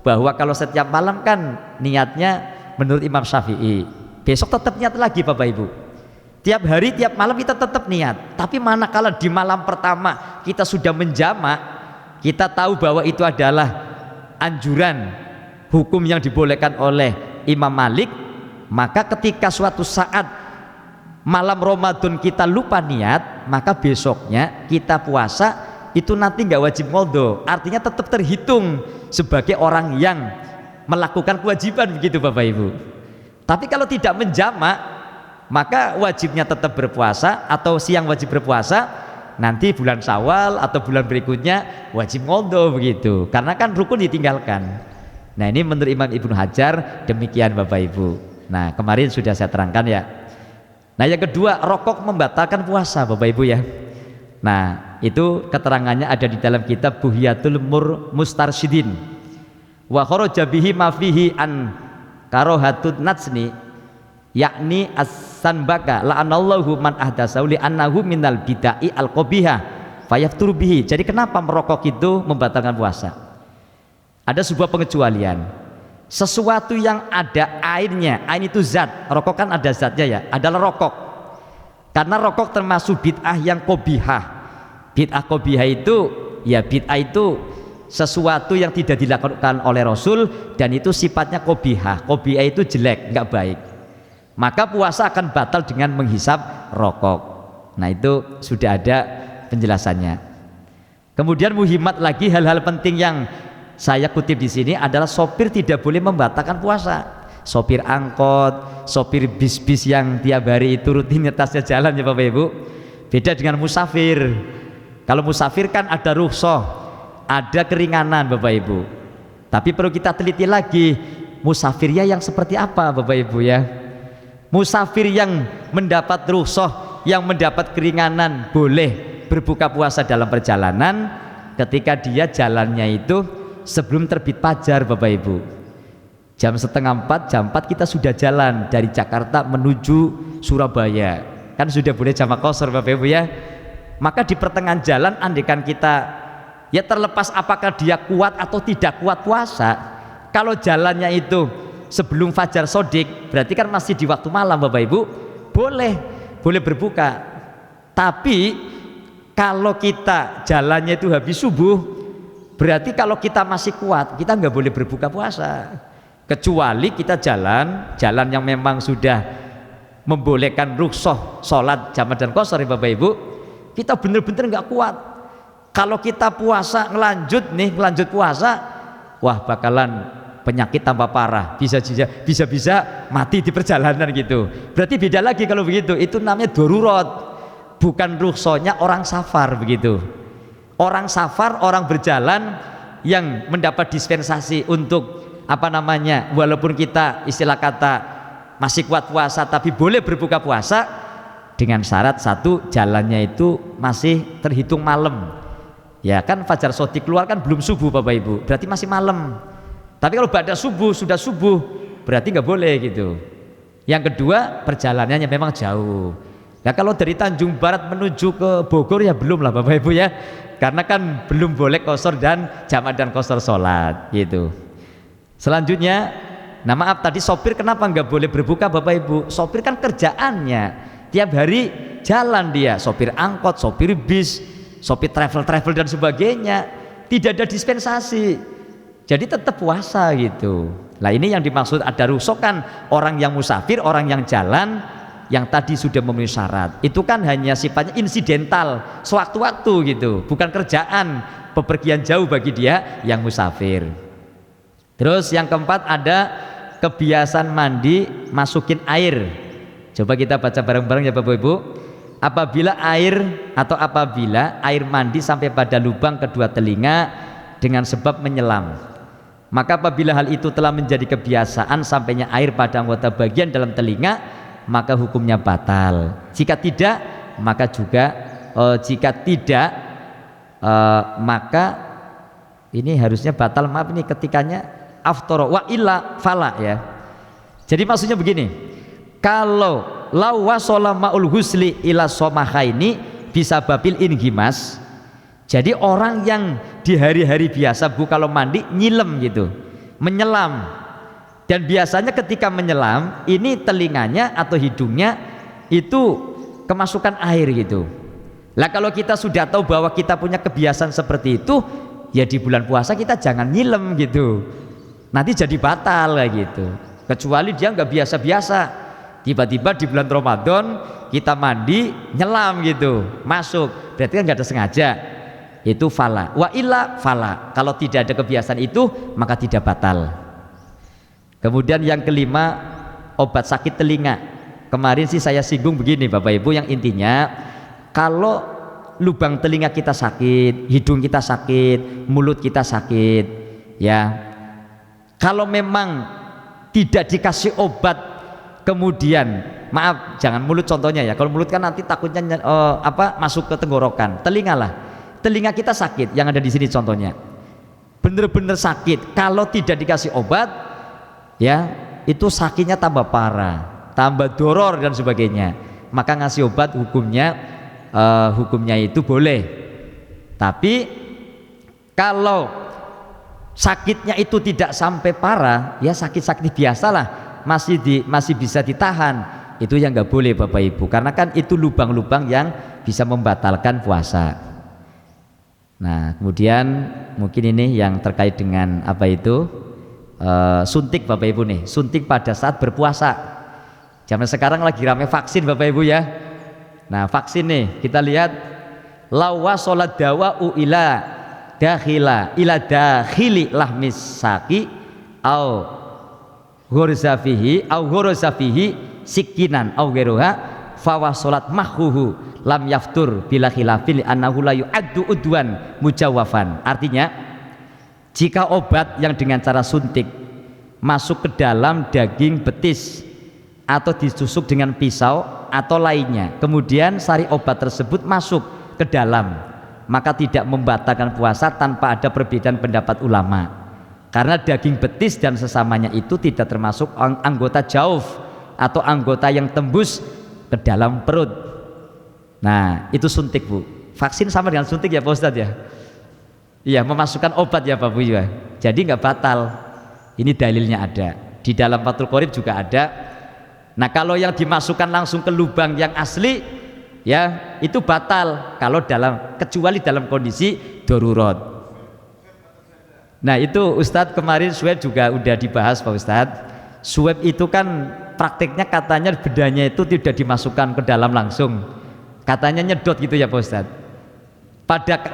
bahwa kalau setiap malam kan niatnya menurut Imam Syafi'i, besok tetap niat lagi Bapak Ibu. Tiap hari, tiap malam kita tetap niat. Tapi manakala di malam pertama kita sudah menjamak, kita tahu bahwa itu adalah anjuran hukum yang dibolehkan oleh Imam Malik, maka ketika suatu saat malam Ramadan kita lupa niat, maka besoknya kita puasa itu nanti nggak wajib qadha. Artinya tetap terhitung sebagai orang yang melakukan kewajiban, begitu Bapak Ibu. Tapi kalau tidak menjamak, maka wajibnya tetap berpuasa, atau siang wajib berpuasa, nanti bulan Syawal atau bulan berikutnya wajib qadha, begitu. Karena kan rukun ditinggalkan. Nah ini menurut Imam Ibnu Hajar demikian Bapak Ibu. Nah kemarin sudah saya terangkan ya. Nah yang kedua, rokok membatalkan puasa Bapak Ibu ya. Nah itu keterangannya ada di dalam kitab Buhyatul Mustarsyidin. Wa kharaja bihi ma fihi an karahatun natsni, yakni as-sanbaka la'anallahu man ahdatsahu li annahu minal bidai al-qabihah fayafturu bihi. Jadi kenapa merokok itu membatalkan puasa? Ada sebuah pengecualian. Sesuatu yang ada airnya, air itu zat, rokok kan ada zatnya ya, adalah rokok. Karena rokok termasuk bid'ah yang qabihah. Bid'ah qabihah itu ya, bid'ah itu sesuatu yang tidak dilakukan oleh Rasul dan itu sifatnya qabihah. Qabihah itu jelek, nggak baik. Maka puasa akan batal dengan menghisap rokok. Nah itu sudah ada penjelasannya. Kemudian muhimat lagi, hal-hal penting yang saya kutip di sini adalah sopir tidak boleh membatalkan puasa. Sopir angkot, sopir bis-bis yang tiap hari itu rutinitasnya jalan ya Bapak Ibu. Beda dengan musafir. Kalau musafir kan ada rukhsah, ada keringanan Bapak Ibu. Tapi perlu kita teliti lagi, musafirnya yang seperti apa Bapak Ibu ya. Musafir yang mendapat rukhsah, yang mendapat keringanan boleh berbuka puasa dalam perjalanan ketika dia jalannya itu sebelum terbit fajar Bapak Ibu. Jam setengah 4, jam 4 kita sudah jalan dari Jakarta menuju Surabaya, kan sudah boleh jamak qashar Bapak Ibu ya. Maka di pertengahan jalan andekan kita, ya terlepas apakah dia kuat atau tidak kuat puasa, kalau jalannya itu sebelum fajar sodik berarti kan masih di waktu malam Bapak Ibu, boleh berbuka. Tapi kalau kita jalannya itu habis subuh, berarti kalau kita masih kuat kita nggak boleh berbuka puasa, kecuali kita jalan yang memang sudah membolehkan rukhsah sholat jamak dan qashar ya Bapak Ibu. Kita bener-bener nggak kuat, kalau kita puasa ngelanjut puasa, wah bakalan penyakit tambah parah, bisa mati di perjalanan gitu. Berarti beda lagi kalau begitu, itu namanya darurat, bukan rukhsahnya orang safar begitu. Orang safar, orang berjalan yang mendapat dispensasi untuk walaupun kita istilah kata masih kuat puasa tapi boleh berbuka puasa dengan syarat satu, jalannya itu masih terhitung malam. Ya kan fajar sodik keluar kan belum subuh Bapak Ibu, berarti masih malam. Tapi kalau ba'da subuh, sudah subuh, berarti nggak boleh gitu. Yang kedua, perjalanannya memang jauh. Nah kalau dari Tanjung Barat menuju ke Bogor ya belum lah Bapak Ibu ya, karena kan belum boleh qashar dan jamak dan qashar sholat gitu. Selanjutnya, nah maaf tadi sopir kenapa nggak boleh berbuka Bapak Ibu? Sopir kan kerjaannya tiap hari jalan, dia sopir angkot, sopir bis, sopir travel dan sebagainya, tidak ada dispensasi, jadi tetap puasa gitu. Nah ini yang dimaksud ada rukhsah kan, orang yang musafir, orang yang jalan yang tadi sudah memenuhi syarat itu kan hanya sifatnya insidental, sewaktu-waktu gitu, bukan kerjaan bepergian jauh bagi dia yang musafir. Terus yang keempat ada kebiasaan mandi masukin air. Coba kita baca bareng-bareng ya Bapak Ibu. Apabila air mandi sampai pada lubang kedua telinga dengan sebab menyelam, maka apabila hal itu telah menjadi kebiasaan sampainya air pada anggota bagian dalam telinga, maka hukumnya batal. Jika tidak maka maka ini harusnya batal, maaf ini ketikanya aftara wa illa fala ya. Jadi maksudnya begini, kalau lawasola ma'ul husli ila somahaini bisa babil inghimas, jadi orang yang di hari-hari biasa kalau mandi nyilem gitu, menyelam, dan biasanya ketika menyelam ini telinganya atau hidungnya itu kemasukan air gitu. Lah kalau kita sudah tahu bahwa kita punya kebiasaan seperti itu, ya di bulan puasa kita jangan nyilem gitu, nanti jadi batal kayak gitu. Kecuali dia nggak biasa-biasa, tiba-tiba di bulan Ramadan kita mandi nyelam gitu masuk, berarti kan nggak ada sengaja, itu fala. Wa illa fala, kalau tidak ada kebiasaan itu maka tidak batal. Kemudian yang kelima, obat sakit telinga. Kemarin sih saya singgung begini Bapak Ibu, yang intinya kalau lubang telinga kita sakit, hidung kita sakit, mulut kita sakit, ya kalau memang tidak dikasih obat, kemudian maaf jangan mulut contohnya ya, kalau mulut kan nanti takutnya masuk ke tenggorokan. Telinga kita sakit, yang ada di sini contohnya bener-bener sakit, kalau tidak dikasih obat ya itu sakitnya tambah parah, tambah doror dan sebagainya, maka ngasih obat hukumnya itu boleh. Tapi kalau sakitnya itu tidak sampai parah, ya sakit-sakit biasalah, masih bisa ditahan, itu yang nggak boleh Bapak Ibu, karena kan itu lubang-lubang yang bisa membatalkan puasa. Nah kemudian mungkin ini yang terkait dengan suntik Bapak Ibu nih, suntik pada saat berpuasa. Zaman sekarang lagi rame vaksin Bapak Ibu ya. Nah vaksin nih kita lihat, lawa sholat dawa ila dakhili lahmis saki au ghurzafihi sikinan au geroha fawa sholat mahhuhu lam yaftur bila khilafil annahu la yu'addu udwan mujawafan. Artinya jika obat yang dengan cara suntik masuk ke dalam daging betis atau ditusuk dengan pisau atau lainnya, kemudian sari obat tersebut masuk ke dalam, maka tidak membatalkan puasa tanpa ada perbedaan pendapat ulama, karena daging betis dan sesamanya itu tidak termasuk anggota jauf atau anggota yang tembus ke dalam perut. Nah itu suntik Bu, vaksin sama dengan suntik ya Pak Ustadz ya. Iya, memasukkan obat ya Pak Bu ya, jadi nggak batal. Ini dalilnya ada di dalam Fathul Qorib juga ada. Nah kalau yang dimasukkan langsung ke lubang yang asli ya itu batal kalau kecuali dalam kondisi darurat. Nah itu Ustadz kemarin swab juga udah dibahas Pak Ustadz. Swab itu kan praktiknya katanya bedanya itu tidak dimasukkan ke dalam langsung, katanya nyedot gitu ya Pak Ustadz.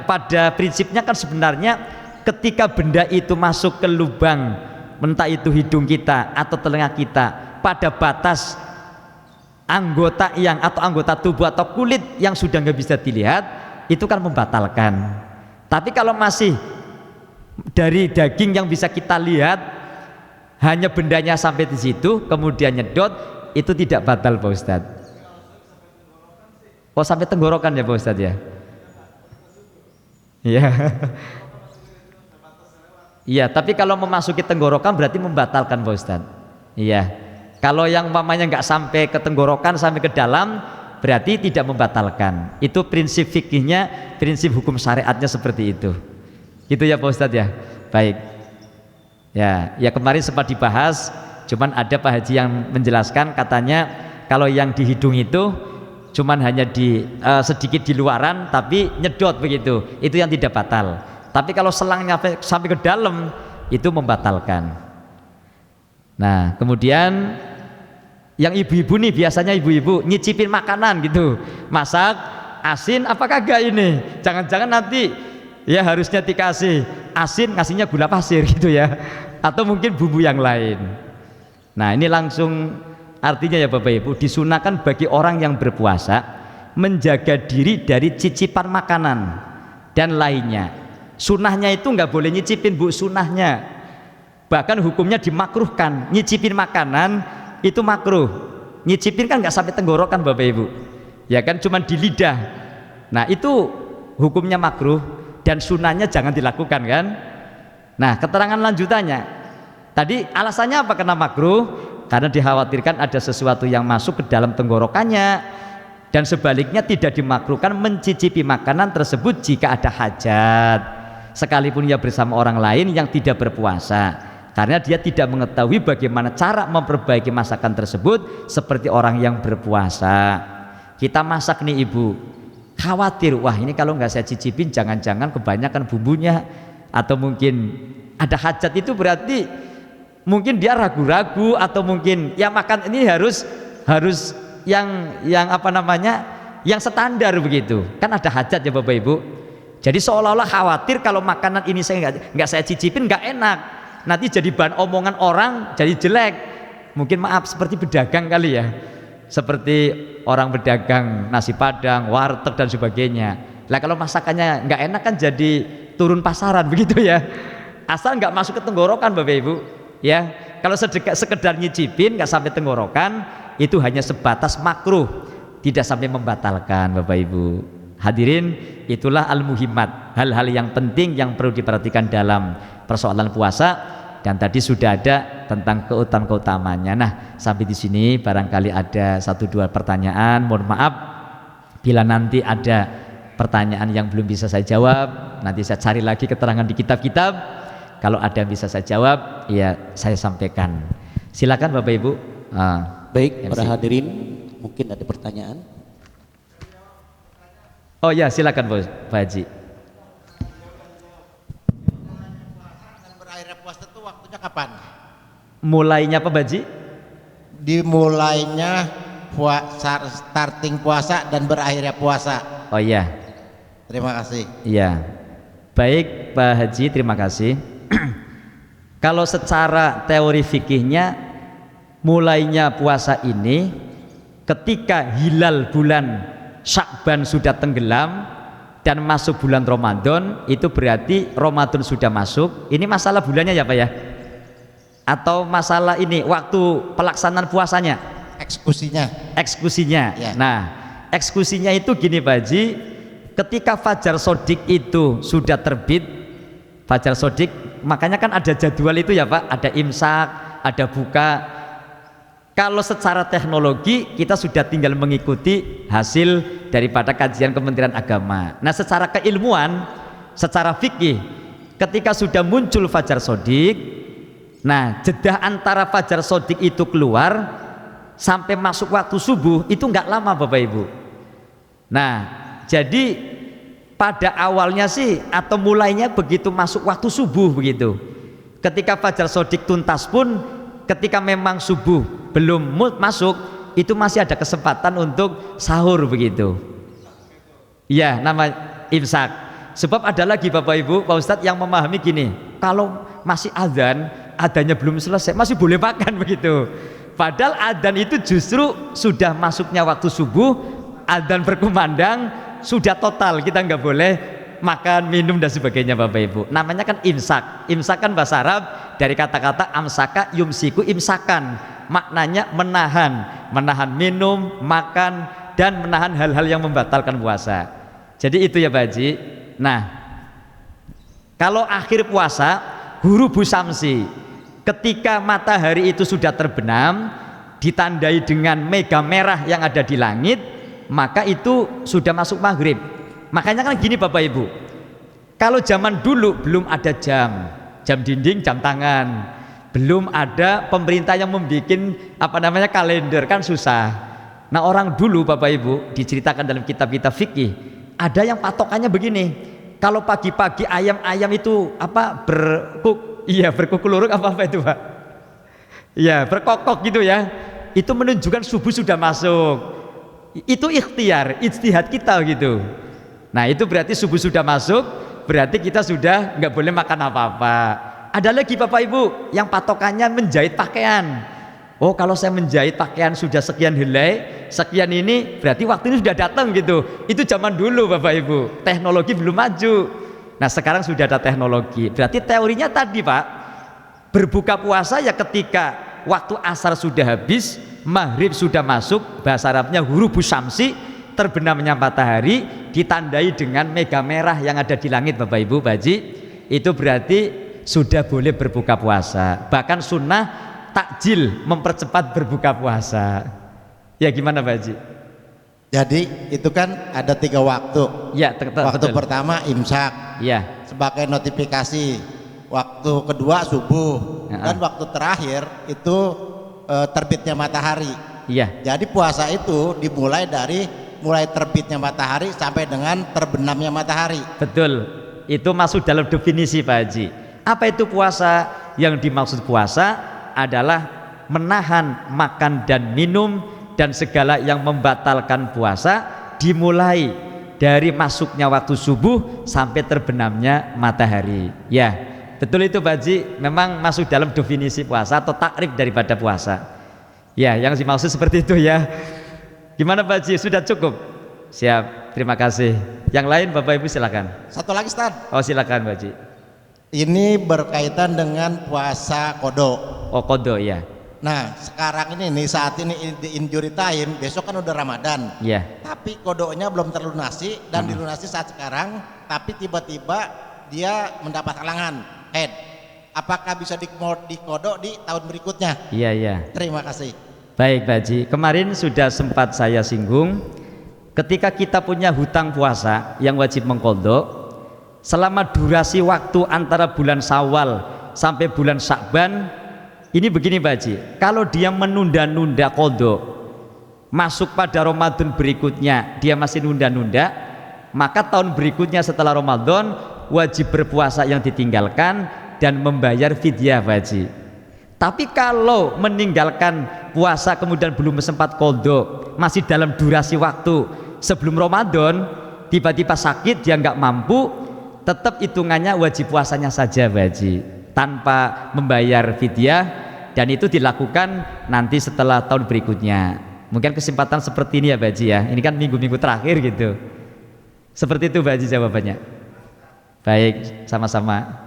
Pada prinsipnya kan sebenarnya ketika benda itu masuk ke lubang, entah itu hidung kita atau telinga kita, pada batas anggota atau anggota tubuh atau kulit yang sudah nggak bisa dilihat, itu kan membatalkan. Tapi kalau masih dari daging yang bisa kita lihat, hanya bendanya sampai di situ kemudian nyedot, itu tidak batal Pak Ustadz. Oh sampai tenggorokan ya Pak Ustadz ya. Iya. Iya, tapi kalau memasuki tenggorokan berarti membatalkan Pak Ustadz. Iya. Kalau yang mamanya nggak sampai ke tenggorokan, sampai ke dalam, berarti tidak membatalkan. Itu prinsip fikihnya, prinsip hukum syariatnya seperti itu. Gitu ya Pak Ustadz ya. Baik. Ya kemarin sempat dibahas, cuman ada Pak Haji yang menjelaskan, katanya kalau yang di hidung itu cuman hanya sedikit di luaran, tapi nyedot begitu. Itu yang tidak batal. Tapi kalau selangnya sampai ke dalam, itu membatalkan. Nah kemudian yang ibu-ibu nih, biasanya ibu-ibu nyicipin makanan gitu, masak asin apa kagak ini, jangan-jangan nanti ya harusnya dikasih asin, ngasihnya gula pasir gitu ya, atau mungkin bumbu yang lain. Nah ini langsung artinya ya Bapak Ibu, disunahkan bagi orang yang berpuasa menjaga diri dari cicipan makanan dan lainnya. Sunahnya itu nggak boleh nyicipin Bu, sunahnya bahkan hukumnya dimakruhkan. Nyicipin makanan itu makruh, nyicipin kan nggak sampai tenggorokan Bapak Ibu ya kan, cuma di lidah. Nah itu hukumnya makruh dan sunahnya jangan dilakukan kan. Nah keterangan lanjutannya tadi alasannya apa kena makruh, karena dikhawatirkan ada sesuatu yang masuk ke dalam tenggorokannya, dan sebaliknya tidak dimakruhkan mencicipi makanan tersebut jika ada hajat, sekalipun ia bersama orang lain yang tidak berpuasa, karena dia tidak mengetahui bagaimana cara memperbaiki masakan tersebut seperti orang yang berpuasa. Kita masak nih Ibu, khawatir wah ini kalau nggak saya cicipin jangan-jangan kebanyakan bumbunya, atau mungkin ada hajat, itu berarti mungkin dia ragu-ragu, atau mungkin ya makan ini harus yang apa namanya, yang standar begitu kan, ada hajat ya Bapak Ibu. Jadi seolah-olah khawatir kalau makanan ini saya nggak saya cicipin nggak enak, nanti jadi bahan omongan orang, jadi jelek. Mungkin maaf seperti pedagang kali ya, seperti orang berdagang nasi padang, warteg dan sebagainya. Lah kalau masakannya nggak enak kan jadi turun pasaran begitu ya. Asal nggak masuk ke tenggorokan Bapak Ibu ya. Kalau sekedar nyicipin nggak sampai tenggorokan, itu hanya sebatas makruh, tidak sampai membatalkan Bapak Ibu. Hadirin, itulah al-muhimmat, hal-hal yang penting yang perlu diperhatikan dalam persoalan puasa, dan tadi sudah ada tentang keutamaan-keutamanya. Nah, sampai di sini barangkali ada 1-2 pertanyaan. Mohon maaf bila nanti ada pertanyaan yang belum bisa saya jawab, nanti saya cari lagi keterangan di kitab-kitab. Kalau ada yang bisa saya jawab, ya saya sampaikan. Silakan Bapak Ibu. Baik, para hadirin, mungkin ada pertanyaan. Oh ya, silakan Pak Haji. Berakhirnya puasa itu waktunya kapan? Mulainya apa Pak Haji? Dimulainya starting puasa dan berakhirnya puasa. Oh iya. Terima kasih. Iya. Baik Pak Haji, terima kasih. Kalau secara teori fikihnya, mulainya puasa ini ketika hilal bulan Sya'ban sudah tenggelam dan masuk bulan Ramadan, itu berarti Ramadan sudah masuk. Ini masalah bulannya ya Pak ya? Atau masalah ini waktu pelaksanaan puasanya? eksekusinya. Eksekusinya. Ya. Nah, eksekusinya itu gini Pak Haji, ketika Fajar Shodiq itu sudah terbit, Fajar Shodiq, makanya kan ada jadwal itu ya Pak, ada imsak, ada buka. Kalau secara teknologi kita sudah tinggal mengikuti hasil daripada kajian Kementerian Agama. Nah, secara keilmuan, secara fikih, ketika sudah muncul Fajar Shodiq, nah jeda antara Fajar Shodiq itu keluar sampai masuk waktu subuh itu nggak lama Bapak Ibu. Nah, jadi pada awalnya sih atau mulainya begitu masuk waktu subuh begitu. Ketika Fajar Shodiq tuntas pun, ketika memang subuh belum masuk, itu masih ada kesempatan untuk sahur begitu. Iya, nama imsak. Sebab ada lagi Bapak Ibu, Pak Ustadz yang memahami gini, kalau masih adzan, adzannya belum selesai, masih boleh makan begitu. Padahal adzan itu justru sudah masuknya waktu subuh, adzan berkumandang, sudah total, kita nggak boleh makan, minum dan sebagainya Bapak Ibu. Namanya kan imsak. Imsak kan bahasa Arab dari kata-kata amsaka yumsiku imsakan. Maknanya menahan, menahan minum, makan, dan menahan hal-hal yang membatalkan puasa. Jadi itu ya Pak Haji. Nah, kalau akhir puasa, hurubu syamsi, ketika matahari itu sudah terbenam, ditandai dengan mega merah yang ada di langit, maka itu sudah masuk maghrib. Makanya kan gini Bapak Ibu, kalau zaman dulu belum ada jam dinding, jam tangan, belum ada pemerintah yang membuat kalender, kan susah. Nah, orang dulu Bapak Ibu diceritakan dalam kitab-kitab fikih, ada yang patokannya begini, kalau pagi-pagi ayam-ayam itu berkukuluruk apa itu Pak? Iya, berkokok gitu ya, itu menunjukkan subuh sudah masuk. Itu ikhtiar, ijtihad kita gitu. Nah, itu berarti subuh sudah masuk, berarti kita sudah nggak boleh makan apa-apa. Ada lagi Bapak Ibu yang patokannya menjahit pakaian. Oh, kalau saya menjahit pakaian sudah sekian helai, sekian ini, berarti waktu ini sudah datang gitu. Itu zaman dulu Bapak Ibu, teknologi belum maju. Nah, sekarang sudah ada teknologi. Berarti teorinya tadi Pak, berbuka puasa ya ketika waktu asar sudah habis, maghrib sudah masuk, bahasa Arabnya hurubus syamsi, terbenamnya matahari, ditandai dengan mega merah yang ada di langit Bapak Ibu Pak Haji, itu berarti sudah boleh berbuka puasa. Bahkan sunnah takjil, mempercepat berbuka puasa. Ya gimana Pak Haji? Jadi itu kan ada 3 waktu. Ya, waktu betul. pertama imsak, Ya, sebagai notifikasi. Waktu kedua subuh, dan waktu terakhir itu terbitnya matahari. iya. Jadi puasa itu dimulai dari mulai terbitnya matahari sampai dengan terbenamnya matahari. Betul, itu masuk dalam definisi Pak Haji. Apa itu puasa? Yang dimaksud puasa adalah menahan makan dan minum dan segala yang membatalkan puasa, dimulai dari masuknya waktu subuh sampai terbenamnya matahari. Ya, betul itu Pak Haji, memang masuk dalam definisi puasa atau takrif daripada puasa. Ya, yang dimaksud seperti itu ya. Gimana Pak Haji? Sudah cukup? Siap, terima kasih. Yang lain Bapak Ibu silakan. Satu lagi Ustaz. Oh, silakan Pak Haji. Ini berkaitan dengan puasa kodok. Oh, kodo ya. Nah, sekarang ini nih, saat ini di injury time, besok kan udah Ramadan. Iya. Tapi kodoknya belum terlunasi dan dilunasi saat sekarang, tapi tiba-tiba dia mendapat halangan head. Apakah bisa dikodok di tahun berikutnya? Iya, iya. Terima kasih. Baik Pak Haji, kemarin sudah sempat saya singgung, ketika kita punya hutang puasa yang wajib mengkodok, selama durasi waktu antara bulan Syawal sampai bulan Sya'ban, ini begini Pak Haji, kalau dia menunda-nunda kodok, masuk pada Ramadan berikutnya dia masih nunda-nunda, maka tahun berikutnya setelah Ramadan wajib berpuasa yang ditinggalkan dan membayar fidyah Pak Haji. Tapi kalau meninggalkan puasa kemudian belum sempat kodok, masih dalam durasi waktu sebelum Ramadan, tiba-tiba sakit, dia nggak mampu, tetap hitungannya wajib puasanya saja Pak Haji, tanpa membayar fidyah, dan itu dilakukan nanti setelah tahun berikutnya. Mungkin kesempatan seperti ini ya Pak Haji ya, ini kan minggu-minggu terakhir gitu. Seperti itu Pak Haji jawabannya. Baik, sama-sama.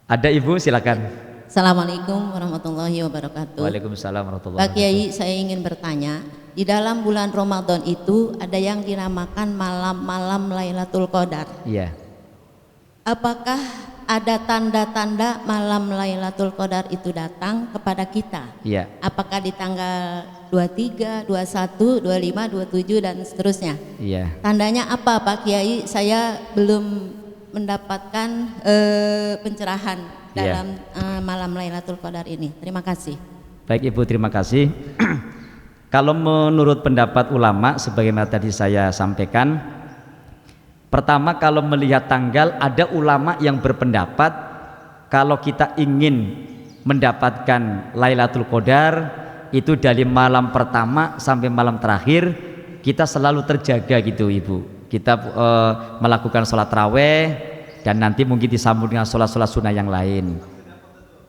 Ada Ibu silakan. Assalamualaikum warahmatullahi wabarakatuh. Waalaikumsalam warahmatullahi Pak Kiai, wabarakatuh. saya ingin bertanya, di dalam bulan Ramadan itu ada yang dinamakan malam-malam Lailatul Qadar. Iya. Apakah ada tanda-tanda malam Lailatul Qadar itu datang kepada kita? Iya. Apakah di tanggal 23, 21, 25, 27 dan seterusnya? Iya. Tandanya apa Pak Kiai? Saya belum mendapatkan pencerahan Iya. dalam malam Lailatul Qadar ini. Terima kasih. Baik Ibu, terima kasih. Kalau menurut pendapat ulama sebagaimana tadi saya sampaikan, pertama kalau melihat tanggal, ada ulama yang berpendapat kalau kita ingin mendapatkan Lailatul Qadar itu dari malam pertama sampai malam terakhir kita selalu terjaga gitu Ibu. Kita melakukan sholat raweh dan nanti mungkin disambung dengan sholat-sholat sunnah yang lain.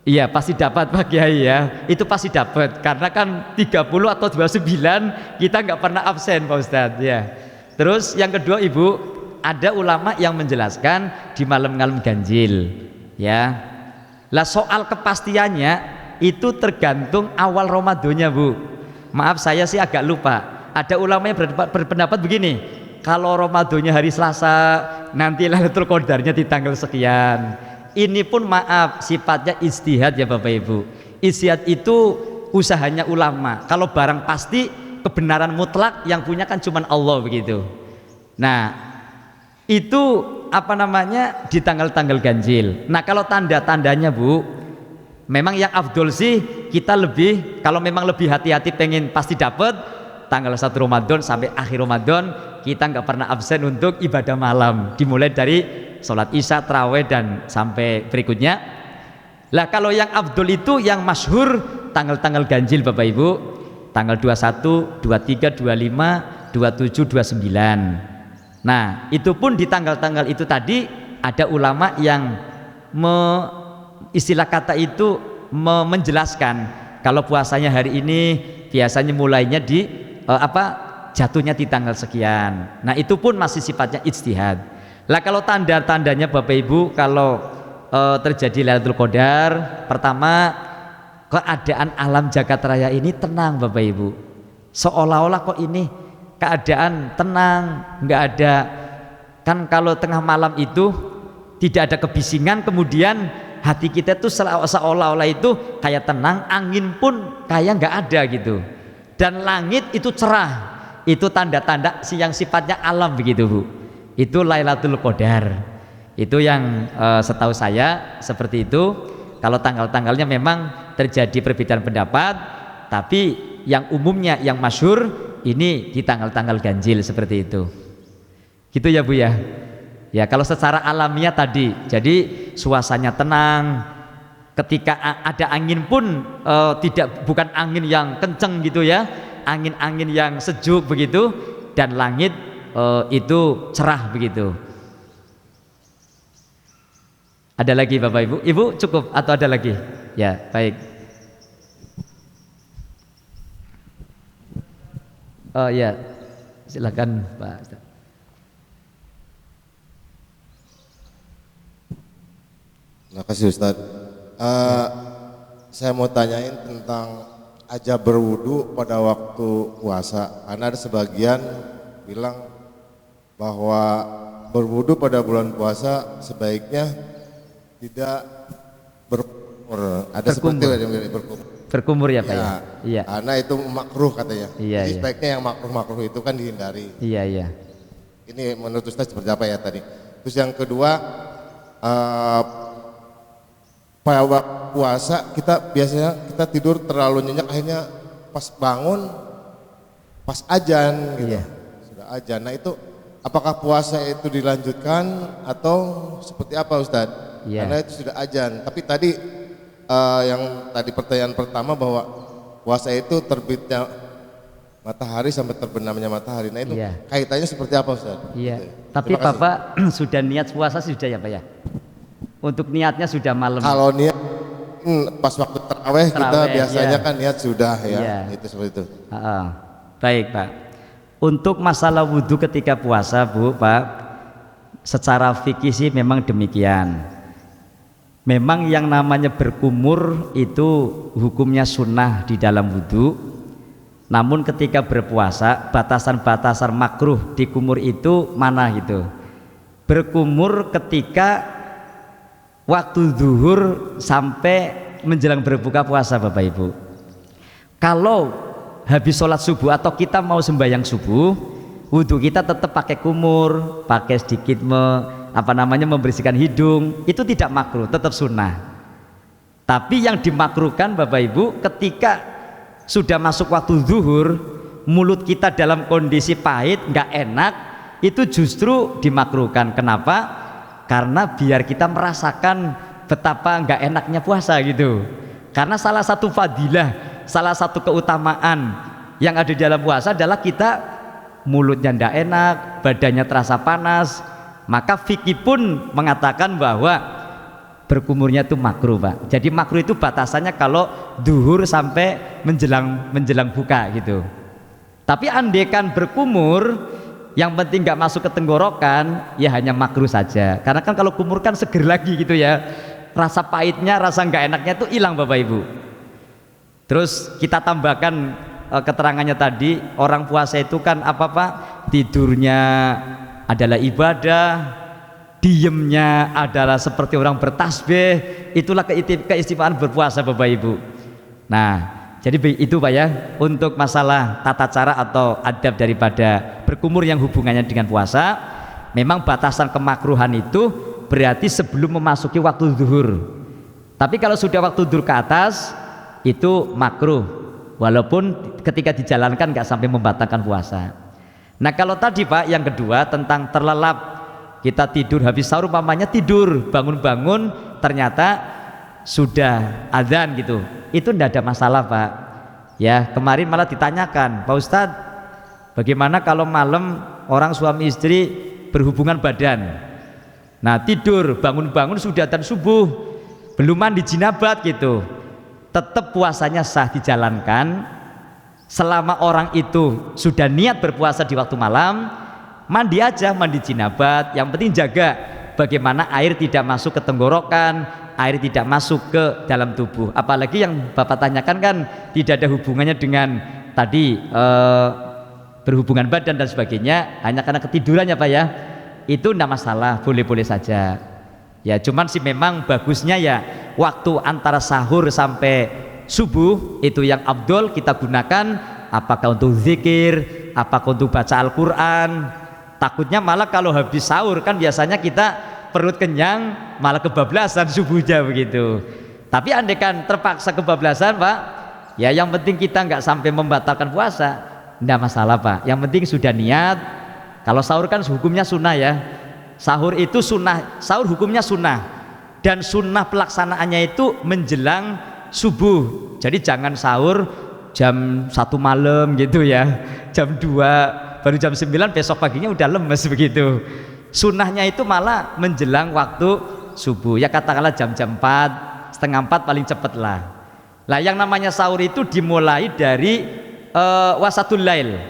Iya pasti dapat Pak Kiai ya, itu pasti dapat karena kan 30 atau 29 kita nggak pernah absen Pak Ustadz ya. Terus yang kedua Ibu, ada ulama yang menjelaskan di malam-malam ganjil ya. Lah soal kepastiannya itu tergantung awal Ramadannya Bu. Maaf saya sih agak lupa. Ada ulama yang berpendapat begini, kalau Ramadannya hari Selasa nanti Lailatul Qadarnya di tanggal sekian. Ini pun maaf sifatnya ijtihad ya Bapak Ibu. Ijtihad itu usahanya ulama. Kalau barang pasti kebenaran mutlak yang punya kan cuman Allah begitu. Nah itu apa namanya di tanggal-tanggal ganjil. Nah kalau tanda-tandanya Bu, memang yang afdol sih kita lebih, kalau memang lebih hati-hati pengen pasti dapat tanggal 1 Ramadan sampai akhir Ramadan kita nggak pernah absen untuk ibadah malam, dimulai dari sholat isya, tarawih dan sampai berikutnya. Lah kalau yang afdol itu yang masyhur tanggal-tanggal ganjil Bapak Ibu, tanggal 21, 23, 25, 27, 29. Nah itu pun di tanggal-tanggal itu tadi ada ulama yang istilah kata itu menjelaskan kalau puasanya hari ini biasanya mulainya di jatuhnya di tanggal sekian. Nah itu pun masih sifatnya ijtihad. Lah kalau tanda-tandanya Bapak Ibu kalau terjadi Lailatul Qadar, pertama keadaan alam jagat raya ini tenang Bapak Ibu. Seolah-olah kok ini keadaan tenang, nggak ada, kan kalau tengah malam itu tidak ada kebisingan, kemudian hati kita tuh seolah-olah itu kayak tenang, angin pun kayak nggak ada gitu, dan langit itu cerah. Itu tanda-tanda yang sifatnya alam begitu Bu. Itu Lailatul Qadar. Itu yang setahu saya seperti itu. Kalau tanggal-tanggalnya memang terjadi perbedaan pendapat, tapi yang umumnya yang masyhur ini di tanggal-tanggal ganjil seperti itu. Gitu ya Bu ya. Ya kalau secara alamiah tadi, jadi suasananya tenang. Ketika ada angin pun bukan angin yang kenceng gitu ya, angin-angin yang sejuk begitu, dan langit itu cerah begitu. Ada lagi Bapak Ibu? Ibu cukup atau ada lagi? Ya baik. Oh ya silakan Pak Ustaz. Terima kasih Ustaz. Saya mau tanyain tentang aja berwudu pada waktu puasa, karena ada sebagian bilang bahwa berwudu pada bulan puasa sebaiknya tidak berkumur. Ada seperti yang berkumur. Berkumur ya Pak ya? Iya. Karena itu makruh katanya. Iya, Jadi iya. sebaiknya yang makruh-makruh itu kan dihindari. Iya iya. Ini menurut Ustaz seperti apa ya tadi. Terus yang kedua, pada waktu puasa kita biasanya kita tidur terlalu nyenyak, akhirnya pas bangun pas azan gitu. Iya. Sudah azan. Nah itu apakah puasa itu dilanjutkan atau seperti apa Ustadz? Iya. Karena itu sudah azan. Tapi tadi yang tadi pertanyaan pertama bahwa puasa itu terbitnya matahari sampai terbenamnya matahari. Nah itu Iya. kaitannya seperti apa Ustadz? Iya. Gitu. Tapi Terima kasih. Bapak sudah niat puasa sudah ya Pak ya? Untuk niatnya sudah malam. Kalau niat pas waktu taraweh kita Taraweh, biasanya iya. kan niat sudah ya. Iya. Itu seperti itu. Baik Pak. Untuk masalah wudhu ketika puasa Bu, Pak, secara fikih sih memang demikian. Memang yang namanya berkumur itu hukumnya sunnah di dalam wudhu. Namun ketika berpuasa, batasan-batasan makruh di kumur itu mana gitu? Berkumur ketika waktu zuhur sampai menjelang berbuka puasa, Bapak Ibu. Kalau habis sholat subuh atau kita mau sembahyang subuh, wudhu kita tetap pakai kumur, pakai sedikit membersihkan hidung, itu tidak makruh, tetap sunnah. Tapi yang dimakruhkan, Bapak Ibu, ketika sudah masuk waktu zuhur, mulut kita dalam kondisi pahit, nggak enak, itu justru dimakruhkan. Kenapa? Karena biar kita merasakan betapa nggak enaknya puasa gitu. Karena salah satu fadilah, salah satu keutamaan yang ada di dalam puasa adalah kita mulutnya nggak enak, badannya terasa panas. Maka fikih pun mengatakan bahwa berkumurnya itu makruh, Pak. Jadi makruh itu batasannya kalau duhur sampai menjelang buka gitu. Tapi andekan berkumur, yang penting nggak masuk ke tenggorokan, ya hanya makruh saja. Karena kan kalau kumur kan seger lagi gitu ya. Rasa pahitnya, rasa nggak enaknya itu hilang, Bapak Ibu. Terus kita tambahkan keterangannya tadi, orang puasa itu kan apa Pak? Tidurnya adalah ibadah, diemnya adalah seperti orang bertasbih. Itulah keistimewaan berpuasa, Bapak Ibu. Nah, jadi itu Pak ya, untuk masalah tata cara atau adab daripada berkumur yang hubungannya dengan puasa. Memang batasan kemakruhan itu berarti sebelum memasuki waktu zuhur. Tapi kalau sudah waktu zuhur ke atas, itu makruh, walaupun ketika dijalankan nggak sampai membatalkan puasa. Nah kalau tadi Pak yang kedua tentang terlelap, kita tidur habis sahur umpamanya tidur, bangun-bangun ternyata sudah azan gitu, itu tidak ada masalah Pak ya. Kemarin malah ditanyakan, Pak Ustadz, bagaimana kalau malam orang suami istri berhubungan badan, nah tidur bangun-bangun sudah azan subuh, belum mandi jinabat gitu, tetap puasanya sah dijalankan selama orang itu sudah niat berpuasa di waktu malam. Mandi aja, mandi jinabat, yang penting jaga bagaimana air tidak masuk ke tenggorokan, air tidak masuk ke dalam tubuh. Apalagi yang Bapak tanyakan kan tidak ada hubungannya dengan tadi berhubungan badan dan sebagainya, hanya karena ketidurannya Pak ya. Itu tidak masalah, boleh-boleh saja ya. Cuman sih memang bagusnya ya waktu antara sahur sampai subuh itu yang afdol kita gunakan, apakah untuk zikir, apakah untuk baca Al-Quran. Takutnya malah kalau habis sahur kan biasanya kita perut kenyang malah kebablasan subuhnya begitu. Tapi andaikan terpaksa kebablasan Pak ya, yang penting kita nggak sampai membatalkan puasa, tidak masalah Pak. Yang penting sudah niat. Kalau sahur kan hukumnya sunnah ya, sahur itu sunnah, sahur hukumnya sunnah, dan sunnah pelaksanaannya itu menjelang subuh. Jadi jangan sahur jam 1 malam gitu ya, jam 2 baru jam 9 besok paginya udah lemes begitu. Sunnahnya itu malah menjelang waktu subuh ya, katakanlah jam 4, setengah 4 paling cepet lah. Lah yang namanya sahur itu dimulai dari wasatul lail,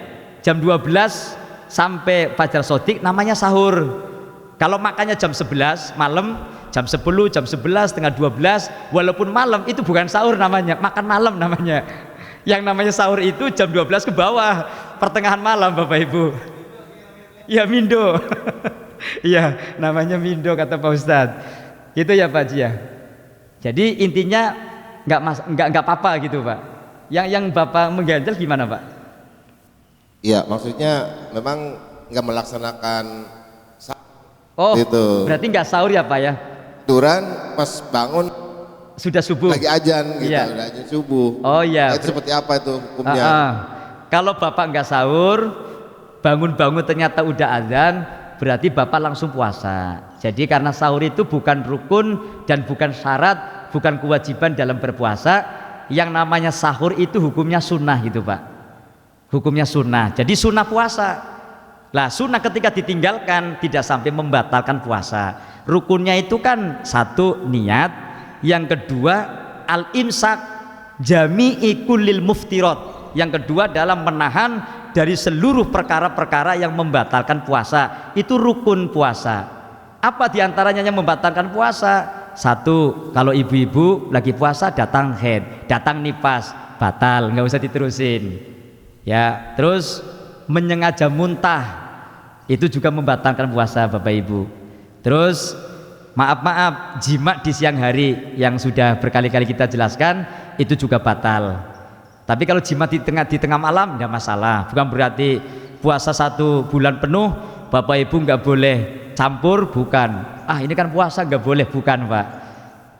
jam 12 sampai fajar shodiq namanya sahur. Kalau makannya jam 11 malam, jam 10, jam 11, setengah 12, walaupun malam itu bukan sahur namanya, makan malam namanya. Yang namanya sahur itu jam 12 ke bawah, pertengahan malam Bapak Ibu. Ya mindo. Iya namanya mindo kata Pak Ustadz. Gitu ya Pak Ji ya. Jadi intinya nggak apa-apa gitu Pak. Yang Bapak mengganjal gimana Pak? Iya maksudnya memang nggak melaksanakan oh gitu. Berarti nggak sahur ya Pak ya? Tiduran pas bangun sudah subuh lagi ajan gitu, iya. Udah ajan subuh. Oh iya. Itu seperti apa itu hukumnya? Kalau Bapak nggak sahur, bangun-bangun ternyata udah azan, berarti Bapak langsung puasa. Jadi karena sahur itu bukan rukun dan bukan syarat, bukan kewajiban dalam berpuasa. Yang namanya sahur itu hukumnya sunnah gitu Pak. Hukumnya sunnah. Jadi sunnah puasa. Lah sunnah ketika ditinggalkan tidak sampai membatalkan puasa. Rukunnya itu kan satu niat. Yang kedua al-imsak jami'i kullil muftirat. Yang kedua adalah menahan dari seluruh perkara-perkara yang membatalkan puasa. Itu rukun puasa. Apa diantaranya yang membatalkan puasa? satu, kalau ibu-ibu lagi puasa datang haid, datang nifas, batal, nggak usah diterusin. Ya, terus menyengaja muntah itu juga membatalkan puasa Bapak Ibu. Terus maaf jima di siang hari yang sudah berkali-kali kita jelaskan itu juga batal. Tapi kalau jima di tengah malam tidak masalah. Bukan berarti puasa 1 bulan penuh Bapak Ibu nggak boleh campur, bukan. Ini kan puasa nggak boleh, bukan Pak.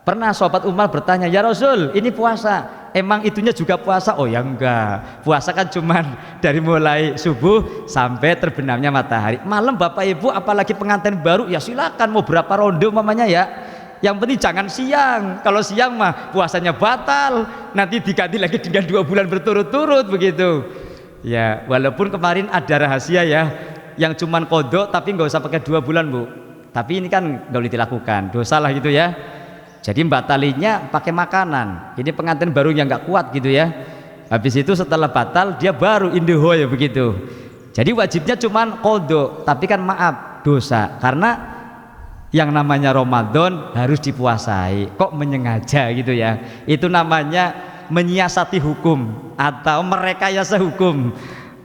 Pernah sahabat Umar bertanya, ya Rasul ini puasa, emang itunya juga puasa? Oh ya enggak, puasa kan cuman dari mulai subuh sampai terbenamnya matahari. Malam Bapak Ibu apalagi pengantin baru ya silakan mau berapa ronde mamanya ya, yang penting jangan siang. Kalau siang mah puasanya batal, nanti diganti lagi dengan 2 bulan berturut-turut begitu ya. Walaupun kemarin ada rahasia ya yang cuman kodok tapi nggak usah pakai 2 bulan Bu, tapi ini kan nggak boleh dilakukan, dosa lah gitu ya. Jadi batalinya pakai makanan. Ini pengantin baru yang nggak kuat gitu ya. Habis itu setelah batal dia baru indeho ya begitu. Jadi wajibnya cuman kodok, tapi kan maaf dosa karena yang namanya Ramadan harus dipuasai. Kok menyengaja gitu ya? Itu namanya menyiasati hukum atau merekayasa hukum.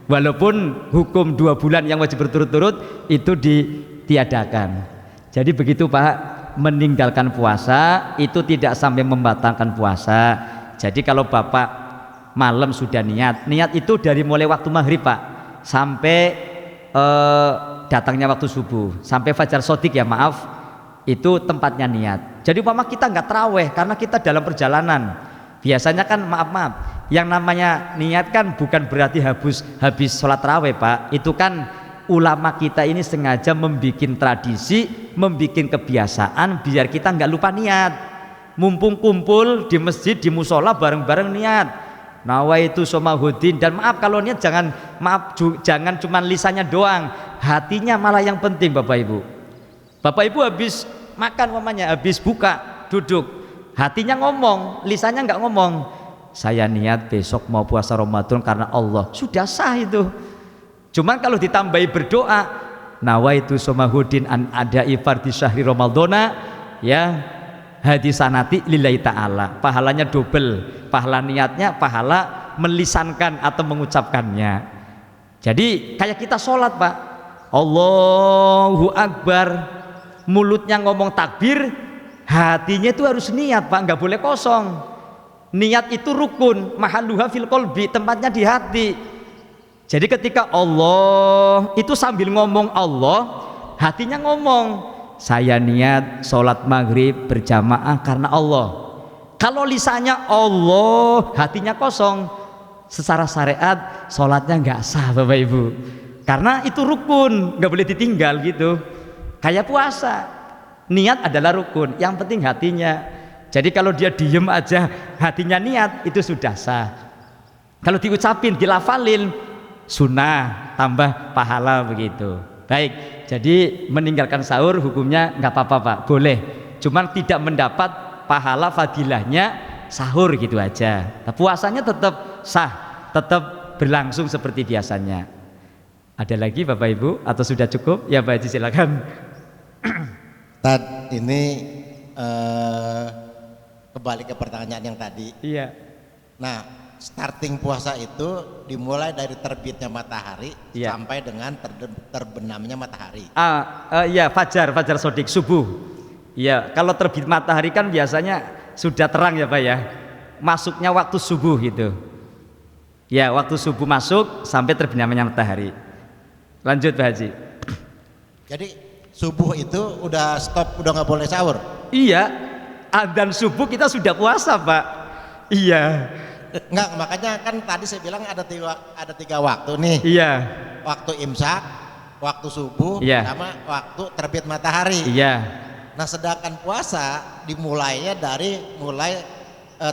Walaupun hukum 2 bulan yang wajib berturut-turut itu ditiadakan. Jadi begitu Pak, meninggalkan puasa itu tidak sampai membatalkan puasa. Jadi kalau Bapak malam sudah niat itu dari mulai waktu maghrib Pak sampai datangnya waktu subuh sampai fajar shodiq ya maaf, itu tempatnya niat. Jadi umpama kita nggak terawih karena kita dalam perjalanan, biasanya kan maaf yang namanya niat kan bukan berarti habis sholat terawih Pak. Itu kan ulama kita ini sengaja membuat tradisi, membuat kebiasaan biar kita nggak lupa niat. Mumpung kumpul di masjid, di musola bareng-bareng niat nawaitu somahudin. Dan maaf kalau niat jangan cuma lisannya doang, hatinya malah yang penting Bapak Ibu. Bapak Ibu habis makan mamanya, habis buka duduk, hatinya ngomong, lisannya nggak ngomong. Saya niat besok mau puasa Ramadan karena Allah, sudah sah itu. Cuman kalau ditambahi berdoa, nawaitu somahudin an adai fardhi syahri ramadhana ya hadisanati lillahi ta'ala, pahalanya double, pahala niatnya, pahala melisankan atau mengucapkannya. Jadi kayak kita sholat Pak, Allahu Akbar, mulutnya ngomong takbir, hatinya itu harus niat Pak, nggak boleh kosong. Niat itu rukun, mahalluha fil qalbi, tempatnya di hati. Jadi ketika Allah itu sambil ngomong Allah, hatinya ngomong, saya niat sholat maghrib berjamaah karena Allah. Kalau lisannya Allah, hatinya kosong, secara syariat sholatnya nggak sah Bapak Ibu, karena itu rukun, nggak boleh ditinggal gitu. Kayak puasa, niat adalah rukun, yang penting hatinya. Jadi kalau dia diem aja hatinya niat, itu sudah sah. Kalau diucapin, dilafalin, sunnah tambah pahala begitu. Baik, jadi meninggalkan sahur hukumnya nggak apa-apa Pak, boleh. Cuman tidak mendapat pahala fadilahnya sahur gitu aja. Nah, puasanya tetap sah, tetap berlangsung seperti biasanya. Ada lagi Bapak Ibu atau sudah cukup? Ya Pak Haji silakan. Tad, ini kembali ke pertanyaan yang tadi. Iya. Nah, starting puasa itu dimulai dari terbitnya matahari sampai dengan terbenamnya matahari. Ya fajar shodiq subuh. Ya, kalau terbit matahari kan biasanya sudah terang ya Pak ya. Masuknya waktu subuh gitu. Ya, waktu subuh masuk sampai terbenamnya matahari. Lanjut Pak Haji. Jadi subuh itu udah stop, udah nggak boleh sahur. Iya. Adzan subuh kita sudah puasa Pak. Iya. Enggak, makanya kan tadi saya bilang ada tiga waktu nih. Iya. Waktu imsak, waktu subuh, sama waktu terbit matahari. Iya. Nah, sedangkan puasa dimulainya dari mulai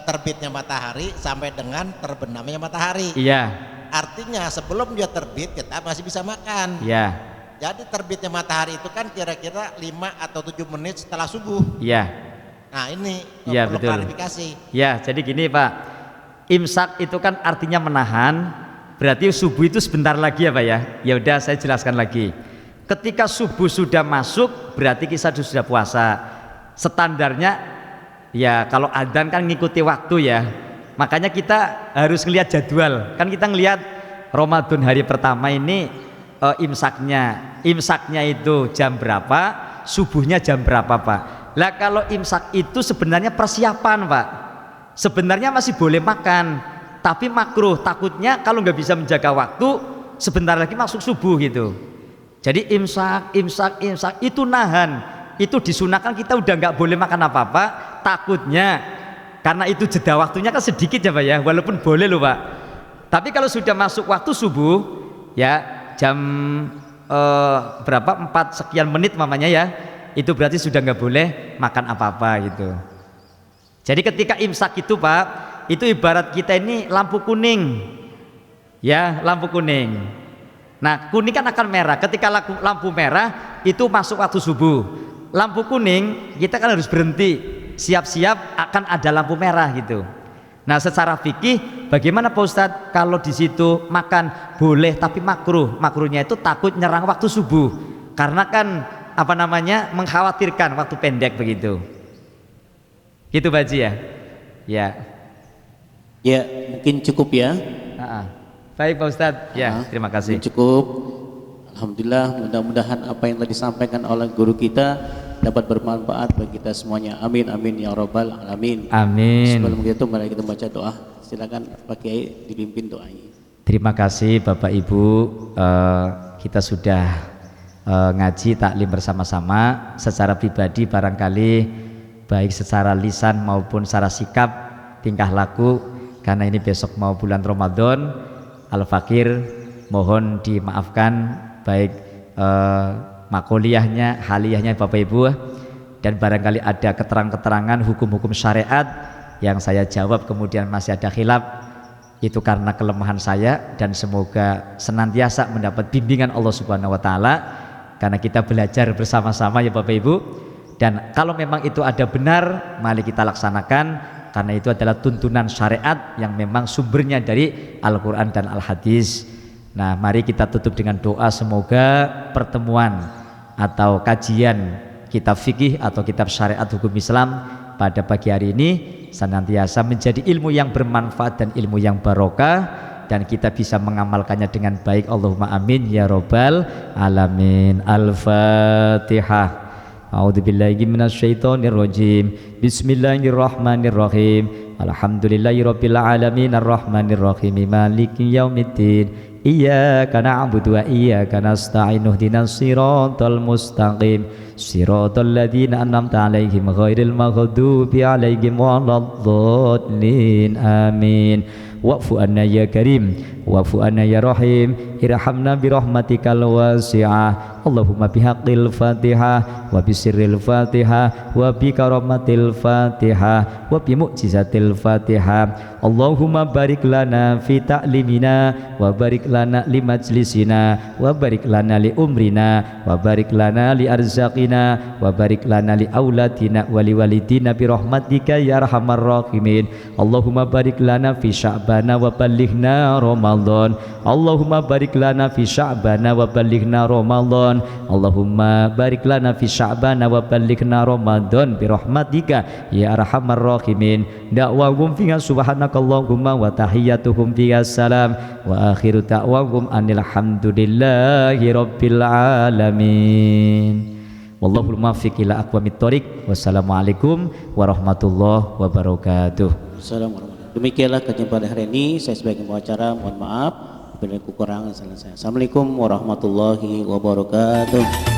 terbitnya matahari sampai dengan terbenamnya matahari. Iya. Artinya sebelum dia terbit kita masih bisa makan. Iya. Jadi terbitnya matahari itu kan kira-kira 5 atau 7 menit setelah subuh. Iya. Nah, ini ya, perlu betul. klarifikasi. Ya, jadi gini Pak, imsak itu kan artinya menahan, berarti subuh itu sebentar lagi ya Pak ya. Ya udah saya jelaskan lagi. Ketika subuh sudah masuk berarti kita sudah puasa. Standarnya ya kalau adzan kan ngikuti waktu ya. Makanya kita harus ngelihat jadwal. Kan kita ngelihat Ramadan hari pertama ini imsaknya itu jam berapa, subuhnya jam berapa Pak. Lah kalau imsak itu sebenarnya persiapan Pak. Sebenarnya masih boleh makan, tapi makruh, takutnya kalau nggak bisa menjaga waktu sebentar lagi masuk subuh gitu. Jadi imsak itu nahan, itu disunahkan, kita udah nggak boleh makan apa-apa, takutnya karena itu jeda waktunya kan sedikit ya Pak ya, walaupun boleh loh Pak. Tapi kalau sudah masuk waktu subuh ya jam berapa 4 sekian menit mamanya ya, itu berarti sudah nggak boleh makan apa-apa gitu. Jadi ketika imsak itu Pak, itu ibarat kita ini lampu kuning ya, lampu kuning. Nah kuning kan akan merah, ketika lampu merah itu masuk waktu subuh. Lampu kuning kita kan harus berhenti, siap-siap akan ada lampu merah gitu. Nah secara fikih bagaimana Pak Ustadz kalau di situ makan boleh tapi makruh? Makruhnya itu takut nyerang waktu subuh, karena kan apa namanya mengkhawatirkan waktu pendek begitu. Gitu Pak Haji ya? Ya. Ya mungkin cukup ya. Baik Pak Ustadz. Ya terima kasih. Cukup. Alhamdulillah, mudah-mudahan apa yang telah disampaikan oleh guru kita dapat bermanfaat bagi kita semuanya. Amin amin ya rabbal alamin. Amin. Sebelum itu mari kita baca doa. Silakan Pak Kiai dipimpin doanya. Terima kasih Bapak Ibu, kita sudah ngaji taklim bersama-sama. Secara pribadi barangkali baik secara lisan maupun secara sikap, tingkah laku, karena ini besok mau bulan Ramadan, Al-Fakir mohon dimaafkan baik makoliyahnya, haliyahnya Bapak Ibu, dan barangkali ada keterangan-keterangan hukum-hukum syariat yang saya jawab kemudian masih ada khilaf, itu karena kelemahan saya, dan semoga senantiasa mendapat bimbingan Allah Subhanahu wa taala karena kita belajar bersama-sama ya Bapak Ibu. Dan kalau memang itu ada benar, mari kita laksanakan, karena itu adalah tuntunan syariat yang memang sumbernya dari Al-Quran dan Al-Hadis. Nah mari kita tutup dengan doa, semoga pertemuan atau kajian kitab fikih atau kitab syariat hukum Islam pada pagi hari ini senantiasa menjadi ilmu yang bermanfaat dan ilmu yang barokah, dan kita bisa mengamalkannya dengan baik. Allahumma amin ya robbal alamin. Al-Fatihah. A'udzubillahi minasyaitonirrajim. Bismillahirrahmanirrahim. Alhamdulillahirabbil alamin arrahmanirrahim maliki yaumiddin. Iyyaka na'budu wa iyyaka nasta'in ihdinas siratal mustaqim siratal ladzina an'amta 'alaihim ghairil maghdubi 'alaihim waladdallin. Amin. Wa'fu anna ya karim wa'fu anna ya rahim irhamna birahmatikal wasi'ah. Allahumma bihaqqil fatihah wa bisirril fatihah wa bikaramatil fatihah wa bimu'jizatil fatihah. Allahumma barik lana fi ta'limina wa barik lana li majlisina wa barik lana li umrina wa barik lana li arzaqina wa barik lana li auladina wa li walidina birahmatika ya arhamar rahimin. Allahumma barik lana fi sya'bana wa ballighna Ramadan. Allahumma barik lana fi sya'bana wa ballighna Ramadan. Allahumma barik lana fi sya'bana wa ballighna Ramadan birahmatika ya arhamar rahimin. Da'wahum fiha subhanakallahumma wa tahiyyatuhum fiha salam wa akhiru da'wahum anil hamdulillahi rabbil alamin. Wallahul muwaffiq ila aqwamit thoriq. Wassalamualaikum warahmatullahi wabarakatuh. Assalamualaikum. Demikianlah kajian pada hari ini. Saya sebagai pengacara mohon maaf bila kekurangan salah saya. Assalamualaikum warahmatullahi wabarakatuh.